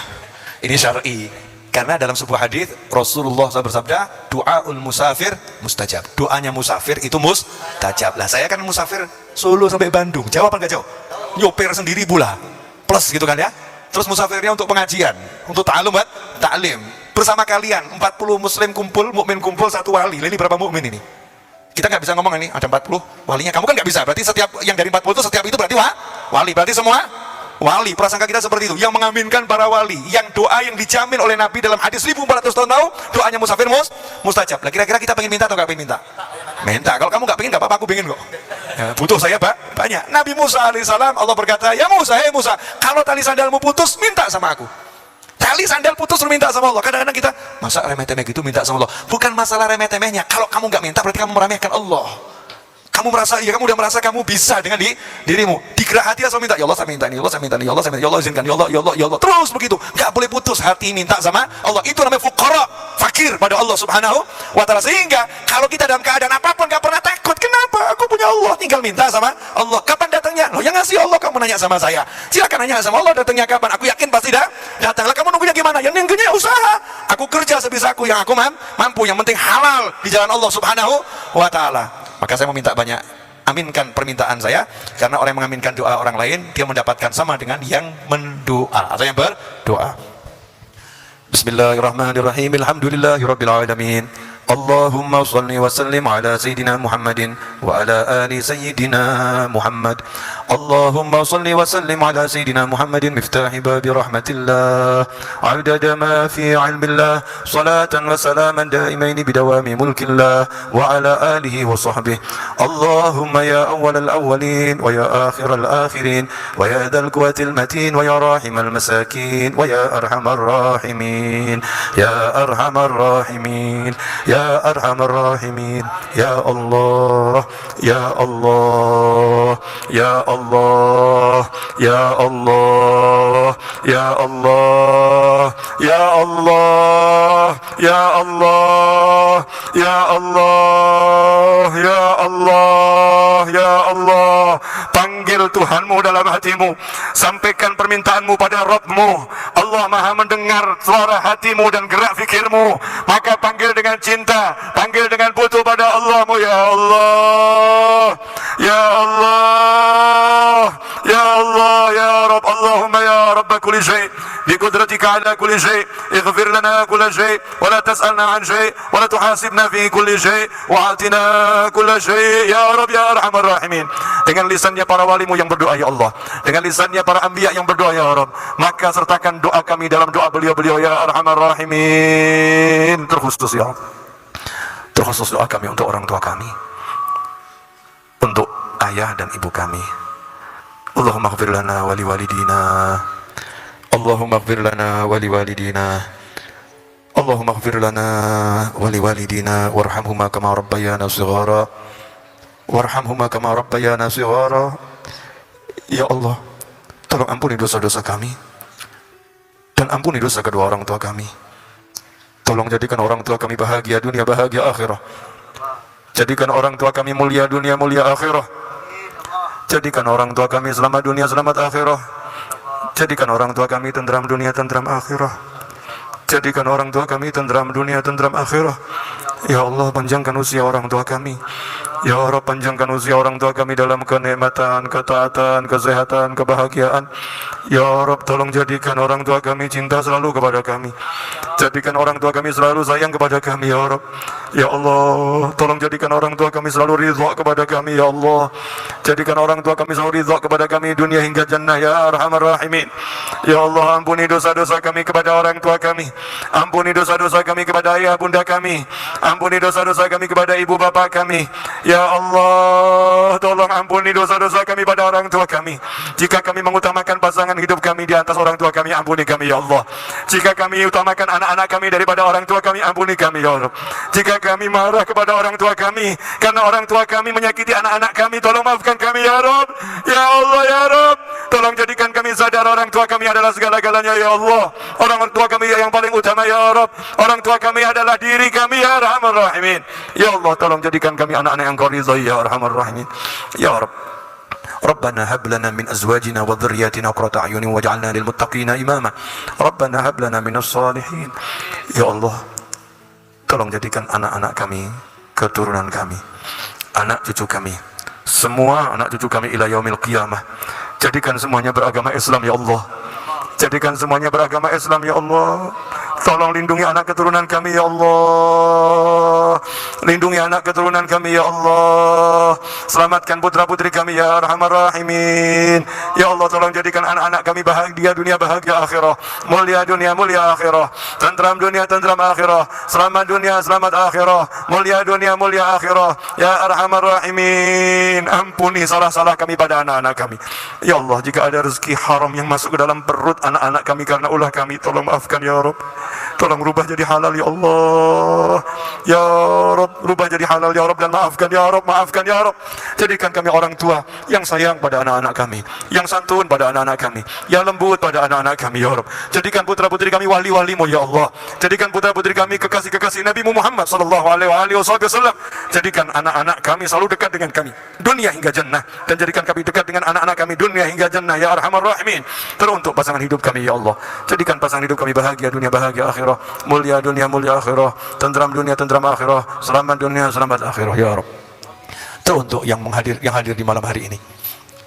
B: ini syar'i. Karena dalam sebuah hadis Rasulullah SAW bersabda, doaul musafir mustajab. Doanya musafir itu mustajab. Lah saya kan musafir Solo sampai Bandung, jauh apa enggak jauh? Nyopir sendiri pula, plus gitu kan ya. Terus musafirnya untuk pengajian, untuk taklim bersama kalian 40 muslim kumpul, mukmin kumpul, satu wali. Ini berapa mukmin ini? Kita nggak bisa ngomong ini ada 40 walinya, kamu kan nggak bisa. Berarti setiap yang dari 40 itu, setiap itu berarti wali. Berarti semua wali. Prasangka kita seperti itu, yang mengaminkan para wali, yang doa yang dijamin oleh Nabi dalam hadis 1400 tahun lalu, doanya musafir mustajab. Lah kira-kira kita pengen minta atau nggak pengen minta? Minta. Kalau kamu nggak pengen, nggak apa-apa, aku pengen kok ya, butuh saya banyak. Nabi Musa alaihissalam, Allah berkata, ya Musa, hei Musa, kalau tali sandalmu putus, minta sama aku. Tali sandal putus, minta sama Allah. Kadang-kadang kita masa remeh-temeh gitu minta sama Allah. Bukan masalah remeh-temehnya, kalau kamu nggak minta berarti kamu meremehkan Allah. Kamu merasa, ya kamu udah merasa kamu bisa dengan dirimu. Digerak hati langsung minta, ya Allah saya minta ini, ya Allah saya minta ini, ya Allah saya minta, ya Allah izinkan, ya Allah, ya Allah, ya Allah. Terus begitu, nggak boleh putus hati minta sama Allah. Itu namanya fuqara, fakir pada Allah Subhanahu wa Ta'ala. Sehingga kalau kita dalam keadaan apapun nggak pernah takut. Kenapa? Aku punya Allah, tinggal minta sama Allah. Kapan datangnya? Loh yang ngasih Allah, kamu nanya sama saya. Silakan nanya sama Allah datangnya kapan. Aku yakin pasti datang. Lah kamu nunggunya gimana? Yang nunggunya usaha. Aku kerja sebisaku yang aku mampu. Yang penting halal di jalan Allah Subhanahu wa Ta'ala. Maka saya mau minta banyak, aminkan permintaan saya, karena orang yang mengaminkan doa orang lain, dia mendapatkan sama dengan yang mendoa atau yang berdoa. Bismillahirrahmanirrahim. Alhamdulillahirabbil alamin. اللهم صل وسلم على سيدنا محمد وعلى آل سيدنا محمد. اللهم صل وسلم على سيدنا محمد مفتاح باب رحمة الله عدد ما في علم الله صلاة وسلاما دائمين بدوام ملك الله وعلى آله وصحبه. اللهم يا أول الأولين ويا آخر الآخرين ويا ذا القوة المتين ويا راحم المساكين ويا أرحم الراحمين يا أرحم الراحمين يا أرحم الراحمين يا الله يا الله يا الله يا الله يا الله يا الله يا الله يا Allah ya Allah ya Allah. Panggil Tuhanmu dalam hatimu, sampaikan permintaanmu pada Rabbmu. Allah Maha mendengar suara hatimu dan gerak fikirmu. Maka panggil dengan cinta, panggil dengan butuh pada Allahmu. Ya Allah ya Allah ya Allah ya Rabb. Allahumma ya Rabb kulli syai' bi qudratika ala kulli syai', ighfir lana kulla syai' wa la tas'alna an syai' wa la tuhasibna fi kulli syai' wa atina kulla syai' ya Rabb ya Arhamar Rahimin. Dengan lisannya para walimu yang berdoa ya Allah, dengan lisannya para anbiya yang berdoa ya Rabb, maka sertakan doa kami dalam doa beliau-beliau ya Arhamar Rahimin. Terkhusus ya Rabb, terkhusus doa kami untuk orang tua kami, untuk ayah dan ibu kami. Allahumma ighfir lana wa liwalidina, Allahumma ighfir lana wa liwalidina, Allahumma ighfir lana wa liwalidina warhamhuma kama rabbayana shighara, warhamhuma kama rabbayana shighara. Ya Allah, tolong ampuni dosa-dosa kami dan ampuni dosa kedua orang tua kami. Tolong jadikan orang tua kami bahagia dunia, bahagia akhirah. Jadikan orang tua kami mulia dunia, mulia akhirah. Jadikan orang tua kami selamat dunia, selamat akhirah. Jadikan orang tua kami tentram dunia, tentram akhirah. Jadikan orang tua kami tentram dunia, tentram akhirah. Ya Allah, panjangkan usia orang tua kami. Ya Allah, panjangkan usia orang tua kami dalam kenikmatan, ketaatan, kesehatan, kebahagiaan. Ya Rabb, tolong jadikan orang tua kami cinta selalu kepada kami. Jadikan orang tua kami selalu sayang kepada kami, ya Rabb. Ya Allah, tolong jadikan orang tua kami selalu ridha kepada kami, ya Allah. Jadikan orang tua kami selalu ridha kepada kami dunia hingga jannah, ya Arhamar Rahimin. Ya Allah, ampuni dosa-dosa kami kepada orang tua kami. Ampuni dosa-dosa kami kepada ayah bunda kami. Ampuni dosa-dosa kami kepada ibu bapa kami. Ya Allah, tolong ampuni dosa-dosa kami pada orang tua kami. Jika kami mengutamakan pasangan hidup kami di atas orang tua kami, ampuni kami ya Allah. Jika kami utamakan anak-anak kami daripada orang tua kami, ampuni kami ya Allah. Jika kami marah kepada orang tua kami karena orang tua kami menyakiti anak-anak kami, tolong maafkan kami ya Rabb. Ya Allah ya Rabb, tolong jadikan kami sadar orang tua kami adalah segala-galanya ya Allah. Orang tua kami yang paling utama ya Rabb. Orang tua kami adalah diri kami ya Arhamar Rahimin. Ya Allah, tolong jadikan kami anak-anak yang Kau ridhai ya Arhamar Rahimin. Ya Rabb, Rabbana hab lana min azwajina wa dhurriyyatina qurrata a'yunin waj'alna lil muttaqina imama. Rabbana hab lana minas shalihin. Ya Allah, tolong jadikan anak-anak kami, keturunan kami, anak cucu kami, semua anak cucu kami ila yaumil qiyamah, jadikan semuanya beragama Islam ya Allah. Jadikan semuanya beragama Islam ya Allah. Tolong lindungi anak keturunan kami ya Allah. Lindungi anak keturunan kami ya Allah. Selamatkan putra putri kami ya Arhamar Rahimin. Ya Allah, tolong jadikan anak-anak kami bahagia dunia, bahagia akhirah. Mulia dunia, mulia akhirah. Tentram dunia, tentram akhirah. Selamat dunia, selamat akhirah. Mulia dunia, mulia akhirah. Ya Arhamar Rahimin, ampuni salah-salah kami pada anak-anak kami. Ya Allah, jika ada rezeki haram yang masuk ke dalam perut anak-anak kami karena ulah kami, tolong maafkan ya Rabb. Tolong rubah jadi halal ya Allah. Ya Rabb, rubah jadi halal ya Rabb, dan maafkan ya Rabb, maafkan ya Rabb. Jadikan kami orang tua yang sayang pada anak-anak kami, yang santun pada anak-anak kami, yang lembut pada anak-anak kami ya Rabb. Jadikan putra-putri kami wali-walimu ya Allah. Jadikan putra-putri kami kekasih-kekasih Nabi Muhammad sallallahu alaihi wasallam. Jadikan anak-anak kami selalu dekat dengan kami dunia hingga jannah, dan jadikan kami dekat dengan anak-anak kami dunia hingga jannah ya Arhamar Rahimin. Teruntuk pasangan hidup kami ya Allah. Jadikan pasangan hidup kami bahagia dunia, bahagia akhirah. Mulia dunia, mulia akhirah. Tentram dunia, tentram akhirah. Selamat dunia, selamat akhirah ya Rabb. Teruntuk yang hadir di malam hari ini,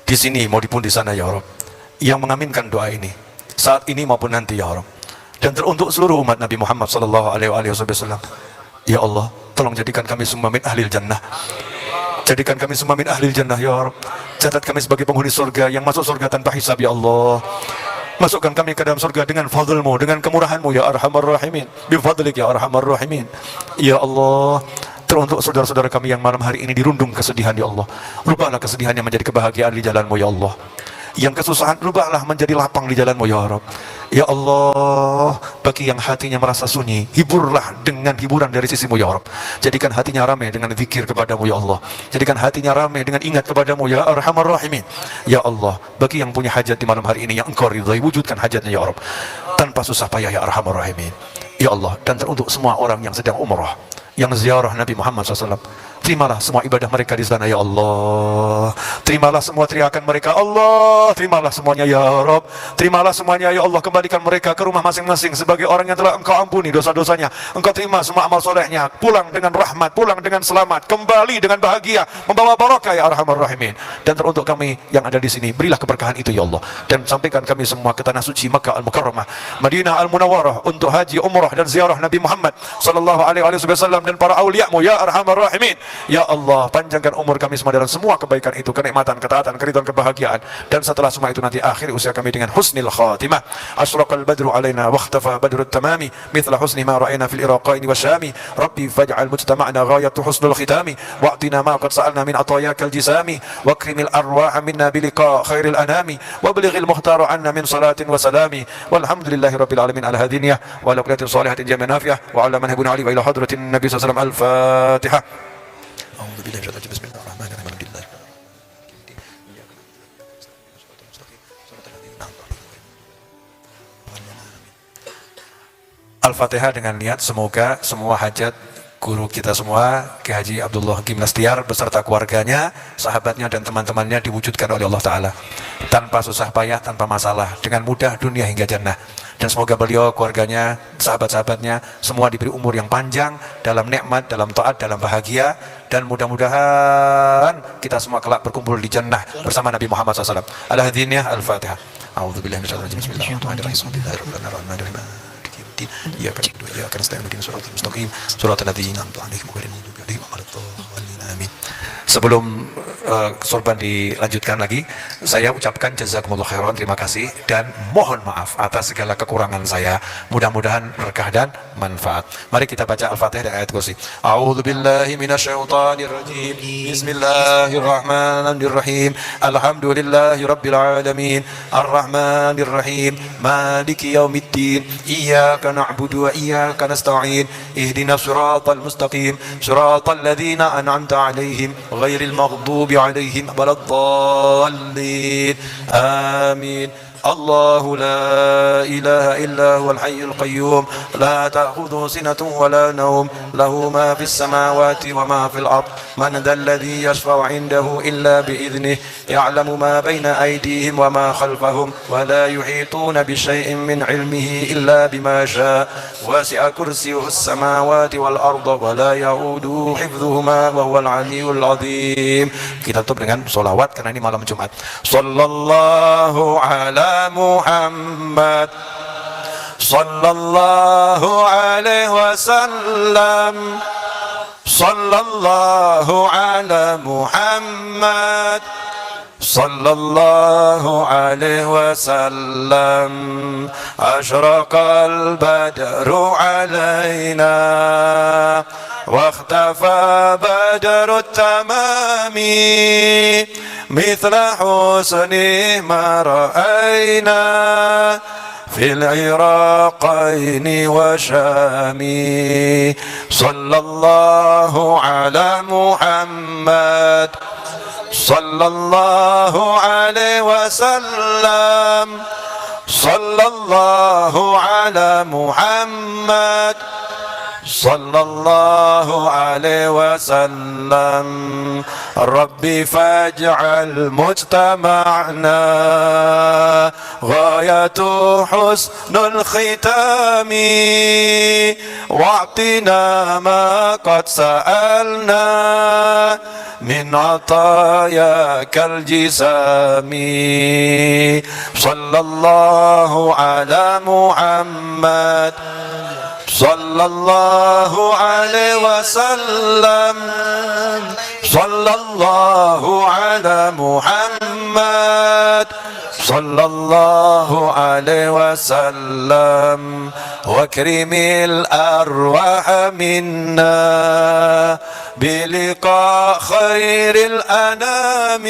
B: di sini maupun di sana ya Rabb, yang mengaminkan doa ini saat ini maupun nanti ya Rabb. Dan teruntuk seluruh umat Nabi Muhammad sallallahu alaihi wasallam. Ya Allah, Tolong jadikan kami semua min ahlil jannah. Jadikan kami semua min ahlil jannah ya Rabb. Catat kami sebagai penghuni surga yang masuk surga tanpa hisab ya Allah. Masukkan kami ke dalam surga dengan fadlmu, dengan kemurahanmu ya arhamar rahimin. Bifadlik ya arhamar rahimin. Ya Allah, teruntuk saudara-saudara kami yang malam hari ini dirundung kesedihan ya Allah, rubahlah kesedihannya menjadi kebahagiaan di jalanmu ya Allah. Yang kesusahan rubahlah menjadi lapang di jalanmu ya Rabb. Ya Allah, bagi yang hatinya merasa sunyi, hiburlah dengan hiburan dari sisimu ya Rabb. Jadikan hatinya ramai dengan zikir kepadamu ya Allah. Jadikan hatinya ramai dengan ingat kepadamu ya arhamar rahimin. Ya Allah, bagi yang punya hajat di malam hari ini yang engkau ridhai, wujudkan hajatnya ya Rabb tanpa susah payah ya arhamar rahimin. Ya Allah, dan teruntuk semua orang yang sedang umrah, yang ziarah Nabi Muhammad SAW, terimalah semua ibadah mereka di sana ya Allah. Terimalah semua teriakan mereka Allah. Terimalah semuanya ya Rabb. Terimalah semuanya ya Allah. Kembalikan mereka ke rumah masing-masing sebagai orang yang telah engkau ampuni dosa-dosanya. Engkau terima semua amal solehnya. Pulang dengan rahmat, pulang dengan selamat, kembali dengan bahagia, membawa barakah ya arhamar rahimin. Dan teruntuk kami yang ada di sini, berilah keberkahan itu ya Allah. Dan sampaikan kami semua ke tanah suci Makkah Al-Mukarramah, Madinah Al-Munawwarah untuk haji, umrah dan ziarah Nabi Muhammad sallallahu alaihi wasallam dan para auliamu ya arhamar rahimin. Ya Allah, panjangkan umur kami semua dalam semua kebaikan itu, kenikmatan, ketaatan, keridhaan, kebahagiaan. Dan setelah semua itu nanti akhir usia kami dengan husnil khatimah. Asraqal badru alaina wa ikhtafa badrut tamami mithla husni ma ra'ayna fil iraqaini wasyami. Rabbi faj'al mujtama'na ghayatu husnul khitami wa'tina ma qad sa'alna min atayakal jisami wa akrimil arwaha minna biliqa khairil anami wa balighil muhtara anna min salatin wa salami walhamdulillahi rabbil alamin ala hadiniyah wa ala kullatin salihatin jami'an nafiyah wa ala manhabun ali wa ila hadratin nabi sallallahu alaihi wasallam. Al-Fatihah. أعوذ بالله من الشيطان الرجيم بسم الله الرحمن الرحيم الحمد لله. Al-Fatihah dengan niat semoga semua hajat guru kita semua, Ki Haji Abdullah Gimnastiar beserta keluarganya, sahabatnya dan teman-temannya diwujudkan oleh Allah Ta'ala tanpa susah payah, tanpa masalah, dengan mudah dunia hingga jannah. Dan semoga beliau, keluarganya, sahabat-sahabatnya semua diberi umur yang panjang dalam nikmat, dalam taat, dalam bahagia, dan mudah-mudahan kita semua kelak berkumpul di jannah bersama Nabi Muhammad SAW. Al-Hadiniyah, Al-Fatihah. A'udzubillahi minasyaitonir rajim. Bismillahirrahmanirrahim. Bismillahirrahmanirrahim. Iyyaka na'budu wa iyyaka nasta'in ihdinas siratal mustaqim siratal ladzina an'amta 'alaihim ghairil maghdubi 'alaihim waladdallin. Amin. Sebelum sorban dilanjutkan lagi, saya ucapkan jazakumullah khairan, terima kasih, dan mohon maaf atas segala kekurangan saya. Mudah-mudahan berkah dan manfaat. Mari kita baca Al-Fatihah dan ayat kursi. A'udzu billahi minasyaitonir rajim. Bismillahirrahmanirrahim. Alhamdulillahi rabbil alamin. Arrahmanir rahim. Maliki yaumiddin. Iyyaka na'budu wa iyyaka nasta'in. Ihdinas siratal mustaqim. Siratal ladzina an'amta 'alaihim ghairil maghdubi عليهم ولا الضالين آمين. الله لا إله إلا هو الحي القيوم لا تأخذه سنة ولا نوم له ما في السماوات وما في الأرض من ذا الذي يشفع عنده إلا بإذنه يعلم ما بين أيديهم وما خلفهم ولا يحيطون بشيء من علمه إلا بما شاء وسع كرسيه السماوات والأرض ولا يؤوده حفظهما وهو العلي العظيم. Kita tutup dengan sholawat karena ini malam Jumat. Sallallahu ala Muhammad sallallahu alaihi wasallam. Sallallahu ala Muhammad sallallahu alaihi wasallam. Asyraqal badru alaina واختفى بدر التمام مثل حسنه ما رأينا في العراقين وشام. صلى الله على محمد صلى الله عليه وسلم. صلى الله على محمد صلى الله عليه وسلم. ربي فاجعل مجتمعنا غاية حسن الختام واعطنا ما قد سألنا من عطاياك الجسام. صلى الله على محمد sallallahu alaihi wasallam, sallallahu ala Muhammad, sallallahu alaihi wasallam, wa akrimil arwah minna بلقاء خير الأنام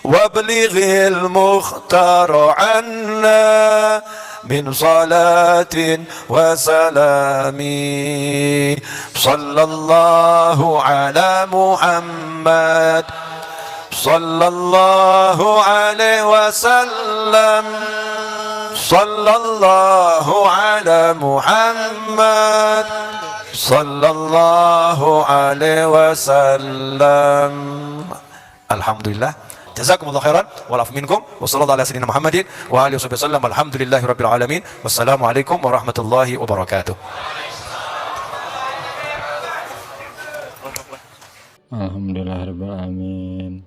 B: وابلغ المختار عنا من صلاة وسلام صلى الله على محمد صلى الله عليه وسلم صلى الله على محمد sallallahu alaihi wasallam. Alhamdulillah. Jazakumullah khairan wa afu minkum wa sallallahu ala sayyidina Muhammadin wa alihi wasallam. Alhamdulillahi rabbil alamin. Wassalamualaikum warahmatullahi wabarakatuh.
A: Alhamdulillahirabbil alamin.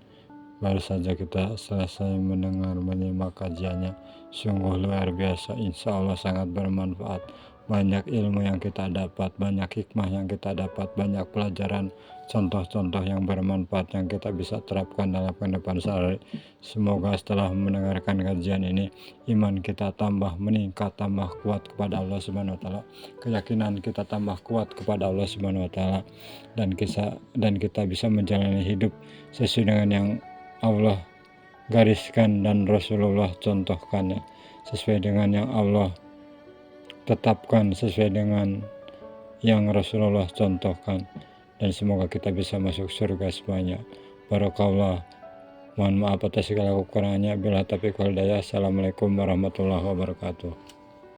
A: Baru saja kita selesai menyimak kajiannya. Sungguh luar biasa, insya Allah sangat bermanfaat. Banyak ilmu yang kita dapat, banyak hikmah yang kita dapat, banyak pelajaran, contoh-contoh yang bermanfaat yang kita bisa terapkan dalam kehidupan sehari. Semoga setelah mendengarkan kajian ini, iman kita tambah meningkat, tambah kuat kepada Allah Subhanahu wa taala. Keyakinan kita tambah kuat kepada Allah Subhanahu wa taala, dan kita bisa menjalani hidup sesuai dengan yang Allah gariskan dan Rasulullah contohkannya, sesuai dengan yang Allah tetapkan, sesuai dengan yang Rasulullah contohkan, dan semoga kita bisa masuk surga semuanya. Barakallah. Mohon maaf atas segala kekurangannya. Bila taufiq wal hidayah. Assalamualaikum warahmatullahi wabarakatuh.